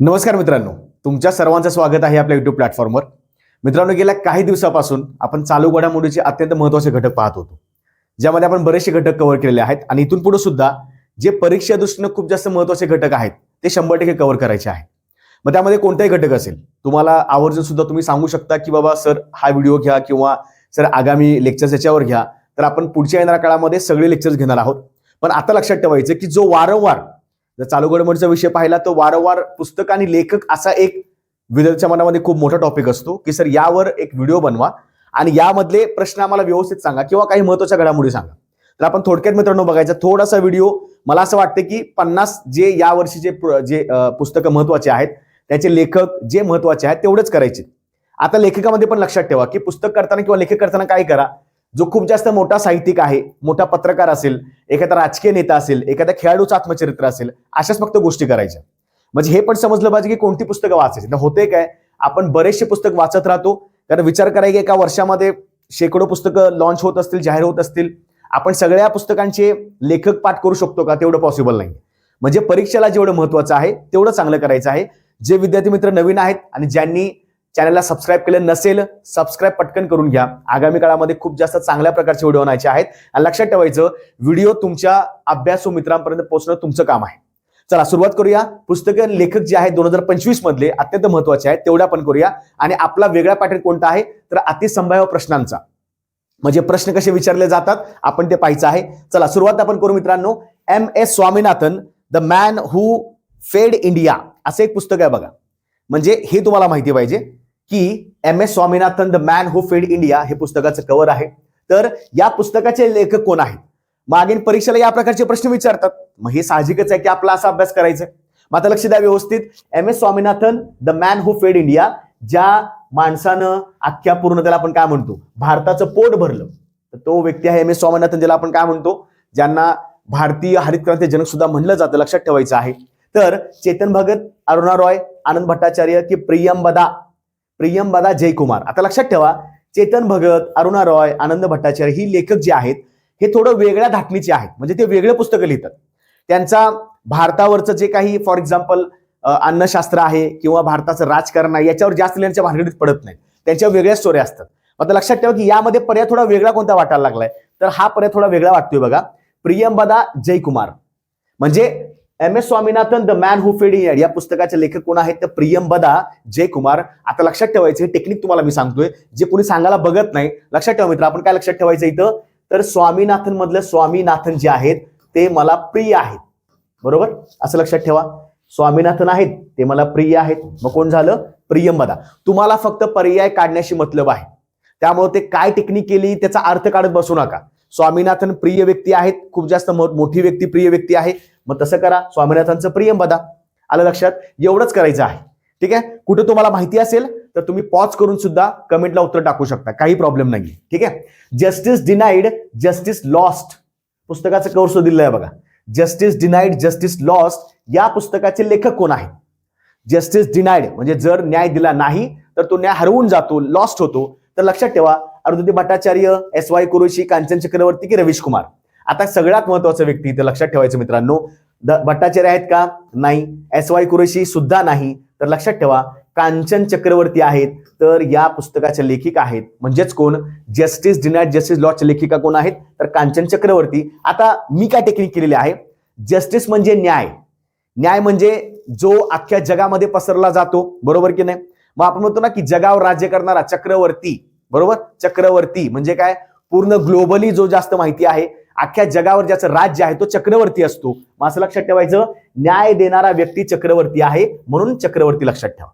नमस्कार मित्रांनो, तुमच्या सर्वांचं स्वागत आहे आपल्या YouTube प्लॅटफॉर्मवर. मित्रांनो, गेल्या काही दिवसापासून आपण चालू घडामोडीचे अत्यंत महत्त्वाचे घटक पाहत होतो, ज्यामध्ये आपण बरेचसे घटक कव्हर केलेले आहेत आणि इथून पुढे सुद्धा जे परीक्षा दृष्टीने खूप जास्त महत्त्वाचे घटक आहेत ते 100% कव्हर करायचे आहेत. मग त्यामध्ये कोणताही घटक असेल, तुम्हाला आवर्जून सुद्धा तुम्ही सांगू शकता की बाबा सर हा व्हिडिओ घ्या किंवा सर आगामी लेक्चर्स याच्यावर घ्या. तर आपण पुढच्या येणाऱ्या काळामध्ये सगळे लेक्चर्स घेणार आहोत. पण आता लक्षात ठेवायचं की जो वारंवार जर चालू घडामोडीचा विषय पाहिला तर वारंवार पुस्तक आणि लेखक असा एक विद्यार्थ्याच्या मनामध्ये खूप मोठा टॉपिक असतो की सर यावर एक व्हिडिओ बनवा आणि यामधले प्रश्न आम्हाला व्यवस्थित सांगा किंवा काही महत्त्वाच्या घडामोडी सांगा. तर आपण थोडक्यात मित्रांनो बघायचा थोडासा व्हिडिओ. मला असं वाटतं की 50 जे यावर्षीचे जे पुस्तकं महत्त्वाचे आहेत त्याचे लेखक जे महत्त्वाचे आहेत तेवढेच करायचे. आता लेखकामध्ये पण लक्षात ठेवा की पुस्तक करताना किंवा लेखक करताना काय करा, जो खूप जास्त मोठा साहित्यिक आहे, मोठा पत्रकार असेल, एखादा राजकीय नेता असेल, एखाद्या खेळाडूचं आत्मचरित्र असेल, अशाच फक्त गोष्टी करायच्या. म्हणजे हे पण समजलं पाहिजे की कोणती पुस्तकं वाचायची. तर होते काय, आपण बरेचसे पुस्तक वाचत राहतो. कारण विचार करा की एका वर्षामध्ये शेकडो पुस्तकं लॉन्च होत असतील, जाहीर होत असतील. आपण सगळ्या पुस्तकांचे लेखक पाठ करू शकतो का? तेवढं पॉसिबल नाही. म्हणजे परीक्षेला जेवढं महत्त्वाचं आहे तेवढं चांगलं करायचं आहे. जे विद्यार्थी मित्र नवीन आहेत आणि ज्यांनी चॅनलला सबस्क्राईब केलं नसेल, सबस्क्राईब पटकन करून घ्या. आगामी काळामध्ये खूप जास्त चांगल्या प्रकारचे व्हिडिओ आणायचे आहेत. आणि लक्षात ठेवायचं, व्हिडिओ तुमच्या अभ्यासू मित्रांपर्यंत पोहोचणं तुमचं काम आहे. चला सुरुवात करूया. पुस्तकं लेखक जे आहेत 2025 मधले अत्यंत महत्त्वाचे आहेत, तेवढ्या पण करूया. आणि आपला वेगळा पॅटर्न कोणता आहे तर अतिसंभाव्य प्रश्नांचा. म्हणजे प्रश्न कसे विचारले जातात आपण ते पाहायचं आहे. चला सुरुवात आपण करू मित्रांनो. M.S. Swaminathan, the man who फेड इंडिया असं एक पुस्तक आहे बघा. म्हणजे हे तुम्हाला माहिती पाहिजे की M.S. Swaminathan, the man who फेड इंडिया हे पुस्तकाचं कव्हर आहे. तर या पुस्तकाचे लेखक कोण आहेत? मागील परीक्षेला या प्रकारचे प्रश्न विचारतात. मग हे साहजिकच आहे की आपला असा अभ्यास करायचा. मग आता लक्ष द्या व्यवस्थित. M.S. Swaminathan, the man who फेड इंडिया, ज्या माणसानं अख्ख्या पूर्ण त्याला आपण काय म्हणतो भारताचं पोट भरलं, तर तो व्यक्ती आहे M.S. स्वामीनाथन, ज्याला आपण काय म्हणतो, ज्यांना भारतीय हरित क्रांती जनक सुद्धा म्हणलं जातं. लक्षात ठेवायचं आहे. तर चेतन भगत, अरुणा रॉय, आनंद भट्टाचार्य की प्रियंबदा जयकुमार. आता लक्षात ठेवा, चेतन भगत, अरुणा रॉय, आनंद भट्टाचार्य ही लेखक जे आहेत हे थोडं वेगळ्या धाटणीचे आहेत. म्हणजे ते वेगळे पुस्तकं लिहितात. त्यांचा भारतावरचं जे काही फॉर एक्झाम्पल अन्नशास्त्र आहे किंवा भारताचं राजकारण आहे याच्यावर जास्त लिहिण्याच्या भानगडीत पडत नाही. त्यांच्या वेगळ्या स्टोरी असतात. आता लक्षात ठेवा की यामध्ये पर्याय थोडा वेगळा कोणता वाटायला लागलाय, तर हा पर्याय थोडा वेगळा वाटतोय बघा. प्रियंबदा जयकुमार. म्हणजे M.S. Swaminathan, the man who फेड इंडिया या पुस्तकाचे लेखक कोण आहेत तर प्रियंबदा जयकुमार. आता लक्षात ठेवायचं, हे टेक्निक तुम्हाला मी सांगतोय जे कोणी सांगायला बघत नाही. लक्षात ठेवा मित्र, आपण काय लक्षात ठेवायचं इथं तर स्वामीनाथन मधलं स्वामीनाथन जे आहेत ते मला प्रिय आहेत. बरोबर, असं लक्षात ठेवा. स्वामीनाथन आहेत ते मला प्रिय आहेत. मग कोण झालं? प्रियंबदा. तुम्हाला फक्त पर्याय काढण्याशी मतलब आहे, त्यामुळे ते काय टेक्निक केली त्याचा अर्थ काढत बसू नका. स्वामीनाथन प्रिय व्यक्ती आहेत, खूप जास्त मोठी व्यक्ती प्रिय व्यक्ती आहे, मग तसं करा, स्वामीनाथनचं प्रियंबदा. आलं लक्षात? एवढंच करायचं आहे. ठीक आहे. कुठे तुम्हाला माहिती असेल तर तुम्ही पॉज करून सुद्धा कमेंटला उत्तर टाकू शकता, काही प्रॉब्लेम नाही. ठीक आहे. जस्टिस डिनाइड, जस्टिस लॉस्ट पुस्तकाचं कव्हर सुद्धा दिलंय बघा. जस्टिस डिनाइड, जस्टिस लॉस्ट या पुस्तकाचे लेखक कोण आहेत? जस्टिस डिनाइड म्हणजे जर न्याय दिला नाही तर तो न्याय हरवून जातो, लॉस्ट होतो. तर लक्षात ठेवा, अरुंधती भट्टाचार्य, S.Y. कुरेशी, कांचन चक्रवर्ती की रवीश कुमार. आता सगळ्यात महत्वाचा व्यक्ती इथे लक्षात ठेवायचं मित्रांनो, भट्टाचार्य आहेत का? नाही. S.Y. कुरेशी सुद्धा नाही. तर लक्षात ठेवा, कांचन चक्रवर्ती आहेत. तर या पुस्तकाच्या लेखिका आहेत. म्हणजेच कोण? जस्टिस डिनाइड जस्टिस लॉच्या लेखिका कोण आहेत तर कांचन चक्रवर्ती. आता मी काय टेक्निक केलेली आहे, जस्टिस म्हणजे न्याय. न्याय म्हणजे जो अख्ख्या जगामध्ये पसरला जातो. बरोबर की नाही? मग आपण म्हणतो ना की जगावर राज्य करणारा चक्रवर्ती. बरोबर, चक्रवर्ती म्हणजे काय? पूर्ण ग्लोबली जो जास्त माहिती आहे, अख्ख्या जगावर ज्याचं राज्य आहे तो चक्रवर्ती असतो. मग असं लक्षात ठेवायचं, न्याय देणारा व्यक्ती चक्रवर्ती आहे, म्हणून चक्रवर्ती लक्षात ठेवा.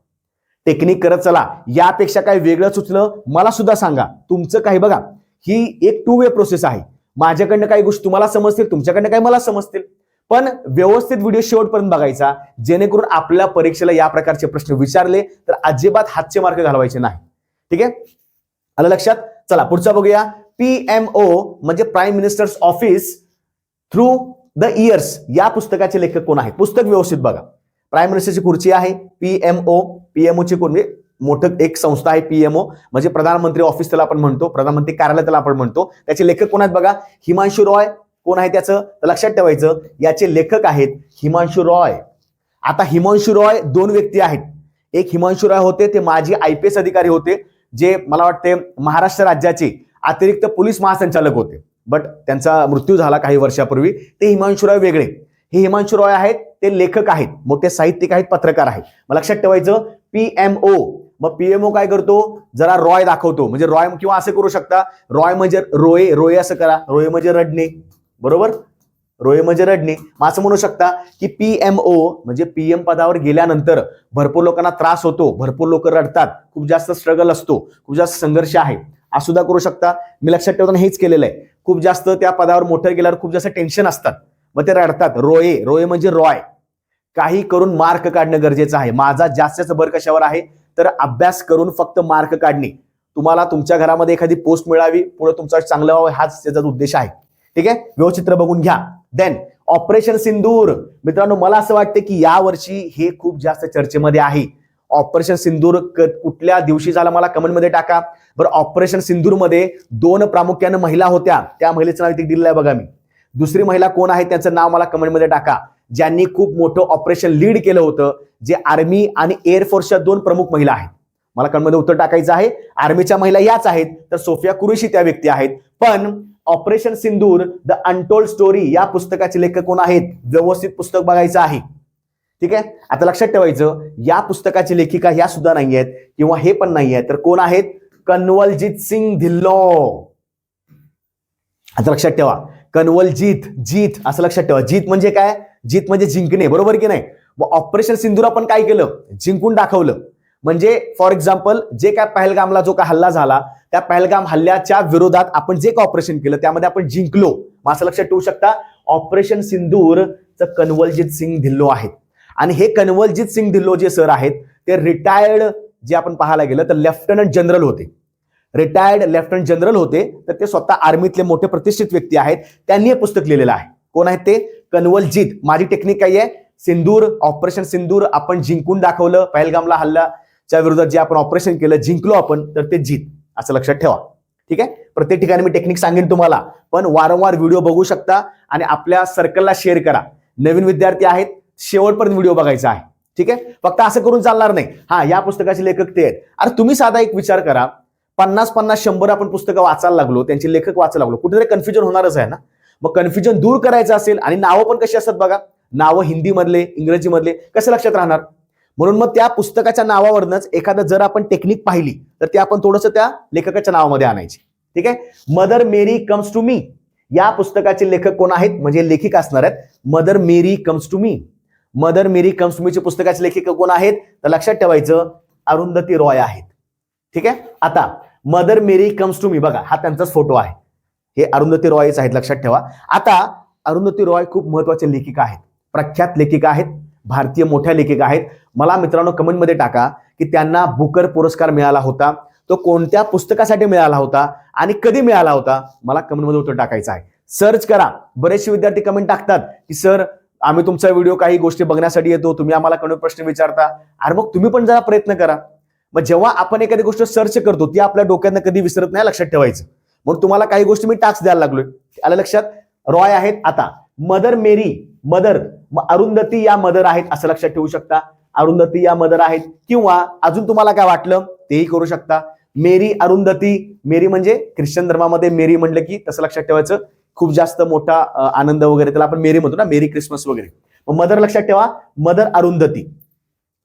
टेक्निक करत चला. यापेक्षा काही वेगळं सुचलं मला सुद्धा सांगा. तुमचं काही बघा, ही एक 2 वे प्रोसेस आहे. माझ्याकडनं काही गोष्टी तुम्हाला समजतील, तुमच्याकडनं काही मला समजतील. पण व्यवस्थित व्हिडिओ शेवटपर्यंत बघायचा, जेणेकरून आपल्या परीक्षेला या प्रकारचे प्रश्न विचारले तर अजिबात हातचे मार्क घालवायचे नाही. ठीक आहे, आलं लक्षात? चला पुढचा बघूया. PMO म्हणजे prime minister's office through the years या पुस्तकाचे लेखक कोण आहेत? पुस्तक व्यवस्थित बघा. प्राईम मिनिस्टरची खुर्ची आहे PMO ची कोण? मोठं एक संस्था आहे PMO म्हणजे प्रधानमंत्री ऑफिस त्याला आपण म्हणतो, प्रधानमंत्री कार्यालय त्याला आपण म्हणतो. त्याचे लेखक कोण आहेत बघा. हिमांशू रॉय. कोण आहे त्याचं? तर लक्षात ठेवायचं, याचे लेखक आहेत हिमांशू रॉय. आता हिमांशु रॉय दोन व्यक्ती आहेत. एक हिमांशु रॉय होते, ते माजी IPS अधिकारी होते, जे मला वाटते महाराष्ट्र राज्याचे अतिरिक्त पोलीस महासंचालक होते, बट त्यांचा मृत्यू झाला काही वर्षापूर्वी. ते हिमांशु रॉय वेगळे. हे हिमांशु रॉय आहेत, ते लेखक आहेत, मोठे साहित्यिक आहेत, पत्रकार आहेत. मला लक्षात ठेवायचं PMO. मग PMO काय करतो, जरा रॉय दाखवतो, म्हणजे रॉय किंवा असं करू शकता, रॉय म्हणजे रोये, रोये असं करा, रोये म्हणजे रडणे, बरोबर, रोये म्हणजे रडणे. मग असं म्हणू शकता की PMO म्हणजे PM पदावर गेल्यानंतर भरपूर लोकांना त्रास होतो, भरपूर लोक रडतात, खूप जास्त स्ट्रगल असतो, खूप जास्त संघर्ष आहे, असं सुद्धा करू शकता. मी लक्षात ठेवताना हेच केलेलं आहे. खूप जास्त त्या पदावर मोठं गेल्यावर खूप जास्त टेन्शन असतात, मग ते रडतात, रोये, रोये म्हणजे रॉय. काही करून मार्क काढणं गरजेचं आहे. माझा जास्त भर कशावर आहे, तर अभ्यास करून फक्त मार्क काढणे. तुम्हाला तुमच्या घरामध्ये एखादी पोस्ट मिळावी, पुढे तुमचं चांगलं व्हावं, हाच त्याचा उद्देश आहे. ठीक आहे, व्यवस्थित बघून घ्या. देन ऑपरेशन सिंदूर. मित्रांनो, मला असं वाटतं की या वर्षी हे खूप जास्त चर्चेमध्ये आहे. ऑपरेशन सिंदूर कुठल्या दिवशी झाला मला कमेंटमध्ये टाका बरं. ऑपरेशन सिंदूर मध्ये दोन प्रामुख्याने महिला होत्या, त्या महिलेचं नाव इथे दिलेलं आहे बघा मी. दुसरी महिला कोण आहे त्याचं नाव मला कमेंटमध्ये टाका, ज्यांनी खूप मोठं ऑपरेशन लीड केलं होतं, जे आर्मी आणि एअरफोर्सच्या दोन प्रमुख महिला आहेत. मला कमेंटमध्ये उत्तर टाकायचं आहे. आर्मीच्या महिला याच आहेत, तर सोफिया कुरेशी त्या व्यक्ती आहेत. पण operation Sindur the untold story या पुस्तकाचे लेखक कोण आहेत, व्यवस्थित पुस्तक बघायचं आहे. ठीक आहे, आता लक्षात ठेवायचं, या पुस्तकाची लेखिका ह्या सुद्धा नाही आहेत किंवा हे पण नाही आहेत, तर कोण आहेत, कन्वलजीत सिंग धिल्लों. आता लक्षात ठेवा, कन्वलजीत, जीत असं लक्षात ठेवा. जीत म्हणजे काय, जीत म्हणजे जिंकणे, बरोबर की नाही. मग ऑपरेशन सिंदूर आपण काय केलं, जिंकून दाखवलं. म्हणजे फॉर एक्झाम्पल, जे काय पहलगामला जो काय हल्ला झाला, त्या पहलगाम हल्ल्याच्या विरोधात आपण जे काय ऑपरेशन केलं त्यामध्ये आपण जिंकलो. मग असं लक्षात ठेवू शकता, ऑपरेशन सिंदूरचं कन्वलजीत सिंग धिल्लों आहेत. आणि हे कन्वलजीत सिंग धिल्लों जे सर आहेत, ते रिटायर्ड, जे आपण पाहायला गेलं तर लेफ्टनंट जनरल होते, रिटायर्ड लेफ्टनंट जनरल होते. तर ते स्वतः आर्मीतले मोठे प्रतिष्ठित व्यक्ती आहेत. त्यांनी हे पुस्तक लिहिलेलं आहे. कोण आहेत ते, कन्वलजीत. माझी टेक्निक काय आहे, सिंदूर, ऑपरेशन सिंदूर आपण जिंकून दाखवलं, पहलगामला हल्ल्याच्या विरोधात जे आपण ऑपरेशन केलं, जिंकलो आपण, तर ते जीत, असं लक्षात ठेवा. ठीक आहे, प्रत्येक ठिकाणी मी टेक्निक सांगेन तुम्हाला, पण वारंवार व्हिडिओ बघू शकता आणि आपल्या सर्कलला शेअर करा. नवीन विद्यार्थी आहेत, शेवटपर्यंत व्हिडिओ बघायचा आहे. ठीक आहे, फक्त असं करून चालणार नाही, हा या पुस्तकाचे लेखक ते आहेत. अरे तुम्ही साधा एक विचार करा, 50-50-100 आपण पुस्तकं वाचायला लागलो, त्यांचे लेखक वाचायला लागलो, कुठेतरी कन्फ्युजन होणारच आहे ना. मग कन्फ्युजन दूर करायचं असेल, आणि नावं पण कशी असतात बघा, नावं हिंदी मधले, इंग्रजी मधले, कसं लक्षात राहणार. म्हणून मग त्या पुस्तकाच्या नावावरनच एखादं जर आपण टेक्निक पाहिली तर ते आपण थोडंसं त्या लेखकाच्या नावामध्ये आणायची. ठीक आहे, Mother Mary comes to me या पुस्तकाचे लेखक कोण आहेत, म्हणजे लेखिका असणार आहेत. Mother Mary comes to me, Mother Mary comes to मीचे पुस्तकाचे लेखिका कोण आहेत, तर लक्षात ठेवायचं, अरुंधती रॉय आहेत. ठीक आहे, आता Mother Mary comes to me बघा, हा त्यांचाच फोटो आहे, हे अरुंधती रॉयच आहेत, लक्षात ठेवा. आता अरुंधती रॉय खूप महत्वाच्या लेखिका आहेत, प्रख्यात लेखिका आहेत, भारतीय मोठ्या लेखिका आहेत. मला मित्रांनो कमेंटमध्ये टाका की त्यांना बुकर पुरस्कार मिळाला होता, तो कोणत्या पुस्तकासाठी मिळाला होता आणि कधी मिळाला होता, मला कमेंटमध्ये उत्तर टाकायचं आहे. सर्च करा. बरेचसे विद्यार्थी कमेंट टाकतात की सर आम्ही तुमचा व्हिडिओ काही गोष्टी बघण्यासाठी येतो, तुम्ही आम्हाला कमेंट प्रश्न विचारता. अरे मग तुम्ही पण जरा प्रयत्न करा. मग जेव्हा आपण एखादी गोष्ट सर्च करतो ती आपल्या डोक्यातनं कधी विसरत नाही, लक्षात ठेवायचं. मग तुम्हाला काही गोष्टी मी टास्क द्यायला लागलोय, आलं लक्षात. रॉय आहेत. आता मदर मेरी, मदर, मग अरुंधती या मदर आहेत असं लक्षात ठेवू शकता. अरुंधती या मदर आहेत, किंवा अजून तुम्हाला काय वाटलं तेही करू शकता. मेरी अरुंधती, मेरी म्हणजे ख्रिश्चन धर्मामध्ये मेरी म्हटलं की तसं लक्षात ठेवायचं, खूप जास्त मोठा आनंद वगैरे, त्याला आपण मेरी म्हणतो ना, मेरी क्रिसमस वगैरे. मग मदर लक्षात ठेवा, मदर अरुंधती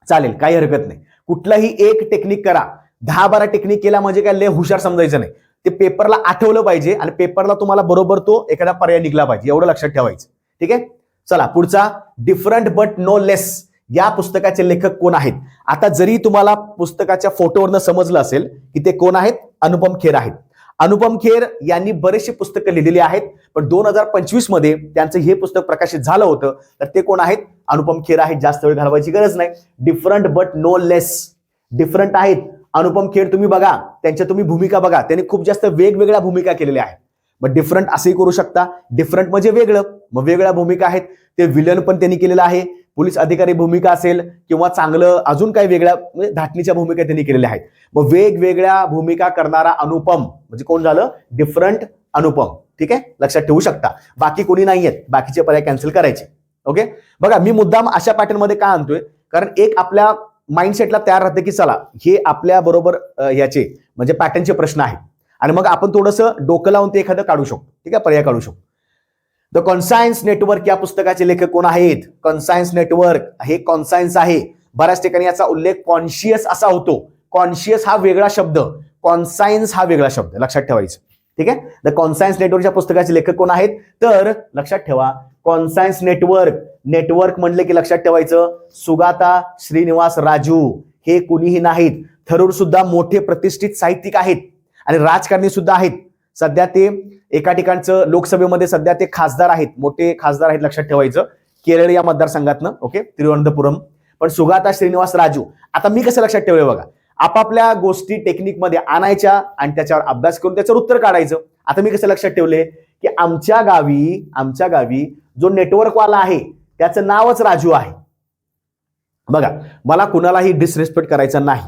चालेल, काही हरकत नाही. कुठलाही एक टेक्निक करा, 10-12 टेक्निक केला म्हणजे काय लय हुशार समजायचं नाही. ते पेपरला आठवलं पाहिजे आणि पेपरला तुम्हाला बरोबर तो एखादा पर्याय निघला पाहिजे, एवढं लक्षात ठेवायचं. ठीक आहे, चला पुढचा, डिफरंट बट नो लेस या पुस्तकाचे लेखक कोण आहेत. आता जरी तुम्हाला पुस्तकाच्या फोटोवरनं समजलं असेल की ते कोण आहेत, अनुपम खेर आहेत. अनुपम खेर यांनी बरेचशी पुस्तकं लिहिलेली आहेत, पण 2025 मध्ये त्यांचं हे पुस्तक प्रकाशित झालं होतं. तर ते कोण आहेत, अनुपम खेर आहेत. जास्त वेळ घालवायची गरज नाही. Different but no less, different आहेत अनुपम खेर. तुम्ही बघा त्यांच्या, तुम्ही भूमिका बघा, त्यांनी खूप जास्त वेगवेगळ्या भूमिका केलेल्या आहेत. मग डिफरंट असंही करू शकता, डिफरंट म्हणजे वेगळं, मग वेगळ्या भूमिका आहेत. ते विलन पण त्यांनी केलेलं आहे, पोलीस अधिकारी भूमिका असेल किंवा चांगलं अजून काही वेगळ्या म्हणजे धाटणीच्या भूमिका त्यांनी केलेल्या आहेत. मग वेगवेगळ्या भूमिका करणारा अनुपम म्हणजे कोण झालं, डिफरंट अनुपम. ठीक आहे, लक्षात ठेवू शकता. बाकी कोणी नाही आहेत, बाकीचे पर्याय कॅन्सल करायचे. ओके, बघा मी मुद्दाम अशा पॅटर्न मध्ये का आणतोय, कारण एक आपल्या माइंडसेटला तयार राहते की चला हे आपल्या बरोबर याचे म्हणजे पॅटर्नचे प्रश्न आहेत आणि मग आपण थोडंसं डोकं लावून ते एखादं काढू शकतो. ठीक आहे, पर्याय काढू शकतो. द कॉन्सायन्स नेटवर्क या पुस्तकाचे लेखक कोण आहेत? कॉन्सायन्स नेटवर्क हे कॉन्सायन्स आहे. बऱ्याच ठिकाणी याचा उल्लेख कॉन्शियस असा होतो. कॉन्शियस हा वेगळा शब्द, कॉन्सायन्स हा वेगळा शब्द, लक्षात ठेवायचं. ठीक आहे, द कॉन्सायन्स नेटवर्कच्या पुस्तकाचे लेखक कोण आहेत? तर लक्षात ठेवा कॉन्सायन्स नेटवर्क, नेटवर्क म्हणले की लक्षात ठेवायचं सुगाता श्रीनिवास राजू, हे कुणीही नाहीत. थरूर सुद्धा मोठे प्रतिष्ठित साहित्यिक आहेत आणि राजकारणी सुद्धा आहेत. सध्या ते एका ठिकाणचं लोकसभेमध्ये सध्या ते खासदार आहेत, मोठे खासदार आहेत, लक्षात ठेवायचं, केरळ या मतदारसंघातनं. ओके, तिरुवनंतपुरम. पण सुगाता श्रीनिवास राजू, आता मी कसं लक्षात ठेवलंय बघा, आपापल्या गोष्टी टेक्निकमध्ये आणायच्या आणि त्याच्यावर अभ्यास करून त्याच्यावर उत्तर काढायचं. आता मी कसं लक्षात ठेवले की आमच्या गावी जो नेटवर्कवाला आहे त्याचं नावच राजू आहे. बघा, मला कुणालाही डिसरेस्पेक्ट करायचा नाही.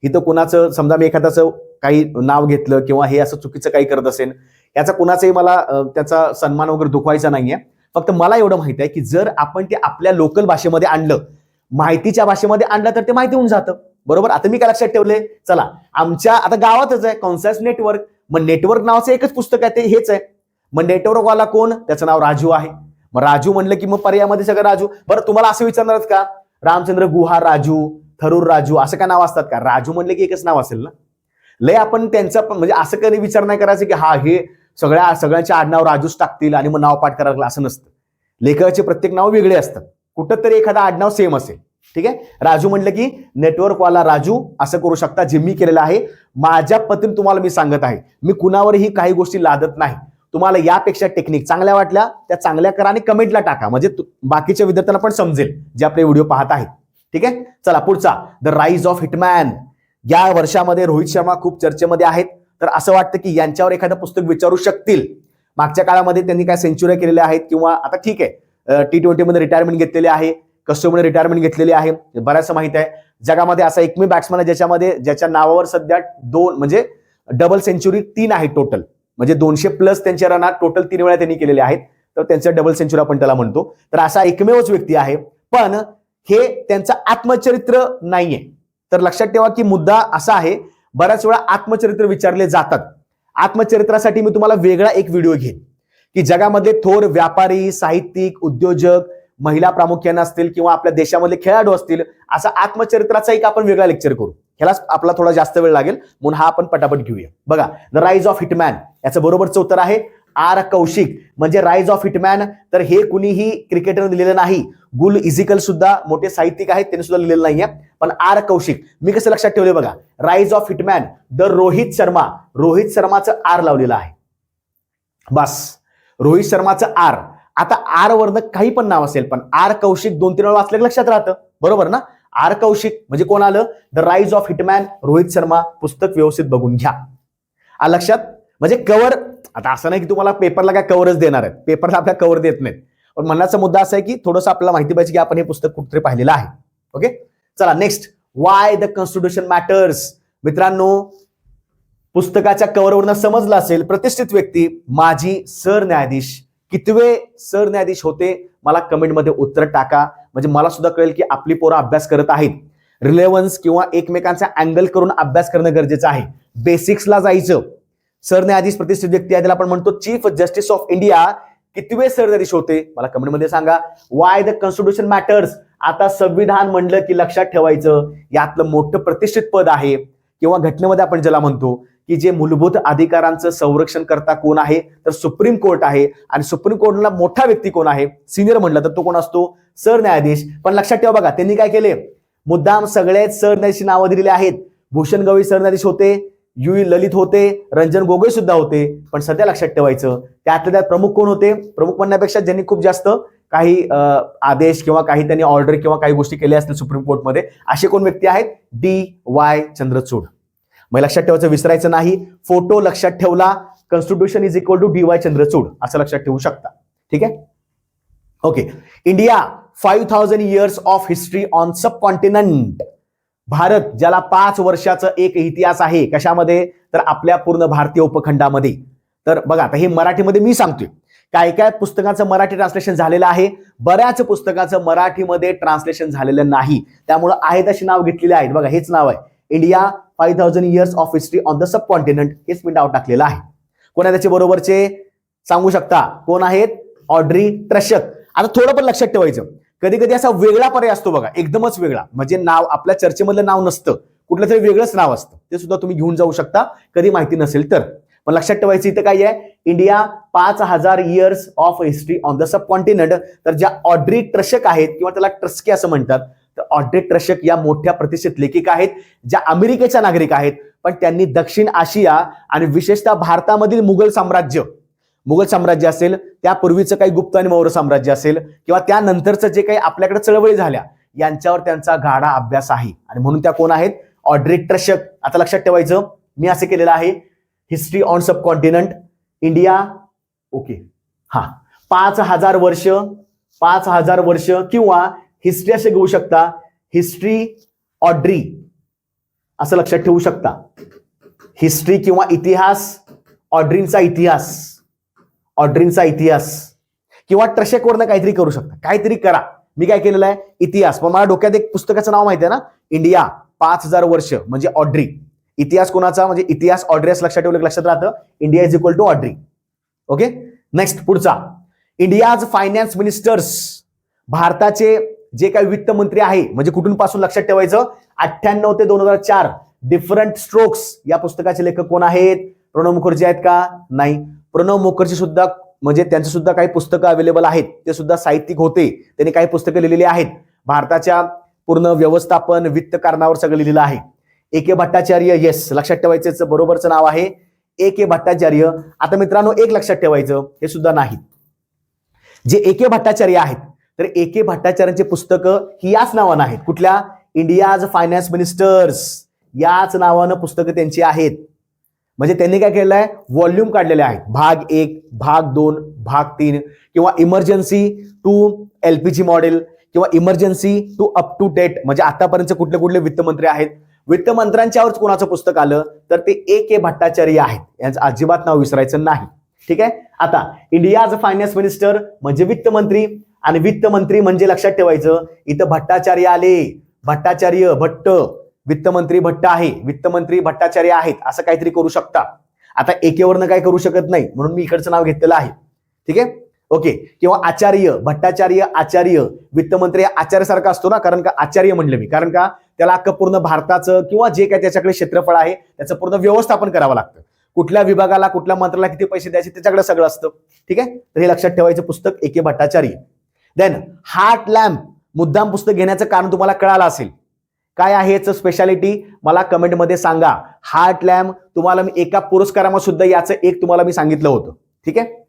इथं कुणाचं समजा मी एखाद्याचं काही नाव घेतलं किंवा हे असं चुकीचं काही करत असेल, याचा कुणाचाही मला त्याचा सन्मान वगैरे दुखवायचा नाहीये. फक्त मला एवढं माहिती आहे की जर आपण ते आपल्या लोकल भाषेमध्ये आणलं, माहितीच्या भाषेमध्ये आणलं, तर ते माहिती होऊन जातं. बरोबर. आता मी काय लक्षात ठेवले, चला आमच्या आता गावातच आहे कॉन्सायन्स नेटवर्क, मग नेटवर्क नावाचं एकच पुस्तक आहे ते हेच आहे. मग नेटवर्क वाला कोण? त्याचं नाव राजू आहे. मग राजू म्हणलं की मग पर्यायामध्ये सगळं राजू. बरं, तुम्हाला असं विचारणार का रामचंद्र गुहा राजू, थरूर राजू असं काय नाव असतात का? राजू म्हणले की एकच नाव असेल ना. लय आपण त्यांचं म्हणजे असं कधी विचार नाही करायचं की हा हे सगळ्यांचे आडनाव राजूच टाकतील आणि मग नाव पाठ करायला, असं नसतं. लेखकाचे प्रत्येक नाव वेगळे असतात, कुठं तरी एखादा आडनाव सेम असेल. ठीक आहे, राजू म्हणलं की नेटवर्कवाला राजू असं करू शकता, जे मी केलेलं आहे. माझ्या पद्धतीने तुम्हाला मी सांगत आहे, मी कुणावरही काही गोष्टी लादत नाही. तुम्हाला यापेक्षा टेक्निक चांगल्या वाटल्या त्या चांगल्या करा आणि कमेंटला टाका, म्हणजे बाकीच्या विद्यार्थ्यांना पण समजेल जे आपले व्हिडिओ पाहत आहेत. ठीक आहे, चला पुढचा, द राईज ऑफ हिटमॅन. या वर्षामध्ये रोहित शर्मा खूप चर्चेमध्ये आहेत, तर असं वाटतं की यांच्यावर एखादं पुस्तक विचारू शकतील. मागच्या काळामध्ये त्यांनी काय सेंचुरी केलेल्या आहेत किंवा आता ठीक आहे T20 मध्ये रिटायरमेंट घेतलेली आहे, कसोटीमध्ये रिटायरमेंट घेतलेली आहे, बऱ्याचसं माहिती आहे. जगामध्ये असा एकमेव बॅट्समन आहे ज्याच्या नावावर सध्या 2 म्हणजे डबल सेंचुरी 3 आहे टोटल, म्हणजे 200+ त्यांच्या रनात टोटल 3 वेळा त्यांनी केलेले आहेत, तर त्यांचं डबल सेंचुरी आपण त्याला म्हणतो. तर असा एकमेवच व्यक्ती आहे, पण हे त्यांचं आत्मचरित्र नाहीये. तर लक्षात ठेवा की मुद्दा असा आहे, बऱ्याच वेळा आत्मचरित्र विचारले जातात. आत्मचरित्रासाठी मी तुम्हाला वेगळा एक व्हिडिओ घेईन की जगामध्ये थोर व्यापारी, साहित्यिक, उद्योजक, महिला प्रामुख्याने असतील किंवा आपल्या देशामधले खेळाडू असतील, असा आत्मचरित्राचा एक आपण वेगळा लेक्चर करू. ह्याला आपला थोडा जास्त वेळ लागेल, म्हणून हा आपण पटापट घेऊया. बघा, द राईज ऑफ हिटमॅन याचं बरोबरचं उत्तर आहे आर कौशिक. म्हणजे राईज ऑफ हिटमॅन, तर हे कुणीही क्रिकेटरने लिहिलेलं नाही. गुल इझिकल सुद्धा मोठे साहित्यिक आहेत, त्यांनी सुद्धा लिहिलेलं नाहीये, पण आर कौशिक. मी कसं लक्षात ठेवले बघा, rise of hitman the Rohit Sharma, Rohit शर्माचं आर लावलेलं आहे. बस, रोहित शर्माचं आर. आता आर वरनं काही पण नाव असेल, पण आर कौशिक 2-3 वेळा वाचलं लक्षात राहतं. बरोबर ना. आर कौशिक म्हणजे कोण आलं? The rise of hitman, Rohit Sharma. पुस्तक व्यवस्थित बघून घ्या. लक्षात, म्हणजे कव्हर. आता असं नाही की तुम्हाला पेपरला काय कव्हरच देणार आहेत, पेपरला आपल्या कव्हर देत नाहीत, पण म्हणण्याचा मुद्दा असा आहे की थोडंसं आपल्याला माहिती पाहिजे की आपण हे पुस्तक कुठेतरी पाहिलेलं आहे. ओके, चला next, why the constitution matters. मित्रांनो, पुस्तकाच्या कव्हरवरनं समजलं असेल, प्रतिष्ठित व्यक्ती, माजी सरन्यायाधीश. कितवे सरन्यायाधीश होते? मला कमेंटमध्ये उत्तर टाका, म्हणजे मला सुद्धा कळेल की आपली पोरं अभ्यास करत आहेत. रिलेव्हन्स किंवा एकमेकांचा अँगल करून अभ्यास करणं गरजेचं आहे. बेसिक्सला जायचं. सरन्यायाधीश प्रतिष्ठित व्यक्ती आहे, त्याला आपण म्हणतो चीफ जस्टिस ऑफ इंडिया. कितवे सरन्यायाधीश होते? मला कमेंटमध्ये सांगा. Why the constitution matters. आता संविधान म्हणलं की लक्षात ठेवायचं यातलं मोठं प्रतिष्ठित पद आहे, किंवा घटनेमध्ये आपण ज्याला म्हणतो की जे मूलभूत अधिकारांचं संरक्षण करता कोण आहे, तर सुप्रीम कोर्ट आहे. आणि सुप्रीम कोर्टला मोठा व्यक्ती कोण आहे, सिनियर म्हणलं तर तो कोण असतो? सरन्यायाधीश. पण लक्षात ठेवा बघा, त्यांनी काय केले, मुद्दाम सगळेच सरन्यायाधीश नावं दिलेली आहेत. भूषण गवई सरन्यायाधीश होते, यू ललित होते, रंजन गोगोई सुद्धा होते. पण सध्या लक्षात ठेवायचं त्यातल्या त्यात प्रमुख कोण होते? प्रमुख म्हणण्यापेक्षा ज्यांनी खूप जास्त काही आदेश किंवा काही त्यांनी ऑर्डर किंवा काही गोष्टी केल्या असतील सुप्रीम कोर्टमध्ये, असे कोण व्यक्ती आहेत? DY चंद्रचूड. मग लक्षात ठेवायचं, विसरायचं नाही. फोटो लक्षात ठेवला, constitution is equal to DY Chandrachud असं लक्षात ठेवू शकता. ठीक आहे, okay. India 5000 years of history on subcontinent. Bharat ज्याला 5 वर्षाचा एक इतिहास आहे, कशामध्ये? तर आपल्या पूर्ण भारतीय उपखंडामध्ये. तर बघा, आता हे मराठीमध्ये मी सांगतोय काय काय पुस्तकाचं मराठी ट्रान्सलेशन झालेलं आहे, बऱ्याच पुस्तकाचं मराठीमध्ये ट्रान्सलेशन झालेलं नाही, त्यामुळे आहे तशी नाव घेतलेली आहेत. बघा हेच नाव आहे, India 5000 years of history on the subcontinent, हेच मी नाव टाकलेलं आहे. कोण आहे त्याचे बरोबरचे सांगू शकता? कोण आहेत? ऑड्री ट्रशक. आता थोडं पण लक्षात ठेवायचं, कधी कधी असा वेगळा पर्याय असतो बघा, एकदमच वेगळा, म्हणजे नाव आपल्या चर्चेमधलं नाव नसतं, कुठलं तरी वेगळंच नाव असतं, ते सुद्धा तुम्ही घेऊन जाऊ शकता कधी माहिती नसेल तर. पण लक्षात ठेवायचं इथं काय आहे, India 5000 years of history on the subcontinent. तर ज्या ऑड्री ट्रशक आहेत किंवा त्याला ट्रस्के असं म्हणतात, तर ऑड्री ट्रशक या मोठ्या प्रतिष्ठित लेखिका आहेत, ज्या अमेरिकेच्या नागरिक आहेत, पण त्यांनी दक्षिण आशिया आणि विशेषतः भारतामधील मुघल साम्राज्य असेल, त्यापूर्वीचं काही गुप्त आणि मौर्य साम्राज्य असेल, किंवा त्यानंतरचं जे काही आपल्याकडे चळवळी झाल्या, यांच्यावर त्यांचा गाढा अभ्यास आहे, आणि म्हणून त्या कोण आहेत? ऑड्री ट्रशक. आता लक्षात ठेवायचं, मी असं केलेलं आहे, history on subcontinent India, okay, हा 5000 वर्ष किंवा हिस्ट्री असे घेऊ शकता, हिस्ट्री ऑड्री असं लक्षात ठेवू शकता, हिस्ट्री किंवा इतिहास, ऑड्रींचा इतिहास किंवा ट्रशकवरनं काहीतरी करू शकता, काहीतरी करा. मी काय केलेलं आहे, इतिहास, पण मला डोक्यात एक पुस्तकाचं नाव माहिती आहे ना, इंडिया 5000 वर्ष म्हणजे ऑड्री, इतिहास कोणाचा म्हणजे इतिहास ऑड्री असं लक्षात ठेवलं, लक्षात राहतं, India is equal to Audrey. Okay, next पुढचा, इंडियाज फायनान्स मिनिस्टर्स, भारताचे जे काही वित्त मंत्री आहे, म्हणजे कुठून पासून लक्षात ठेवायचं, 98 ते 2004, डिफरंट स्ट्रोक्स या पुस्तकाचे लेखक कोण आहेत? प्रणव मुखर्जी आहेत का? नाही. प्रणव मुखर्जी सुद्धा, म्हणजे त्यांचे सुद्धा काही पुस्तकं अवेलेबल आहेत, ते सुद्धा साहित्यिक होते, त्यांनी काही पुस्तकं लिहिलेली आहेत, भारताच्या पूर्ण व्यवस्थापन वित्त कारणावर सगळं लिहिलेलं आहे. A.K. भट्टाचार्य, येस, लक्षात ठेवायचं, बरोबरचं नाव आहे A.K. भट्टाचार्य. आता मित्रांनो एक लक्षात ठेवायचं, हे सुद्धा नाही, जे A.K. भट्टाचार्य आहेत, तर A.K. भट्टाचार्यांची पुस्तकं ही याच नावानं आहेत, कुठल्या? इंडियाज फायनान्स मिनिस्टर्स याच नावानं पुस्तकं त्यांची आहेत. म्हणजे त्यांनी काय केलेलं आहे, व्हॉल्यूम काढलेले आहेत, भाग 1, भाग 2, भाग 3, किंवा इमर्जन्सी टू LPG मॉडेल, किंवा emergency to up to date, म्हणजे आतापर्यंत कुठले कुठले वित्तमंत्री आहेत, वित्तमंत्र्यांच्यावरच कोणाचं पुस्तक आलं तर ते A.K. भट्टाचार्य आहेत, यांचं अजिबात नाव विसरायचं नाही. ठीक आहे. आता इंडियाज फायनान्स मिनिस्टर म्हणजे वित्तमंत्री, आणि वित्तमंत्री म्हणजे लक्षात ठेवायचं, इथं भट्टाचार्य आले, भट्टाचार्य भट्ट, वित्तमंत्री भट्ट आहे, वित्तमंत्री भट्टाचार्य आहेत, असं काहीतरी करू शकता. आता A.K. वरनं काय करू शकत नाही, म्हणून मी इकडचं नाव घेतलेलं आहे. ठीक आहे, ओके. किंवा आचार्य, भट्टाचार्य आचार्य, वित्तमंत्री आचार्यासारखा असतो ना, कारण का आचार्य म्हणलं मी, कारण का त्याला अख्खं पूर्ण भारताचं किंवा जे काय त्याच्याकडे क्षेत्रफळ आहे त्याचं पूर्ण व्यवस्थापन करावं लागतं, कुठल्या विभागाला कुठल्या मंत्र्याला किती पैसे द्यायचे त्याच्याकडे सगळं असतं. ठीक आहे, तर हे लक्षात ठेवायचं पुस्तक A.K. Bhattacharya. Then heart lamp, मुद्दाम पुस्तक घेण्याचं कारण तुम्हाला कळालं असेल, काय आहे याचं स्पेशालिटी मला कमेंटमध्ये सांगा. हार्ट लॅम्प तुम्हाला मी एका पुरस्कारामध्ये सुद्धा याचं एक तुम्हाला मी सांगितलं होतं. ठीक आहे,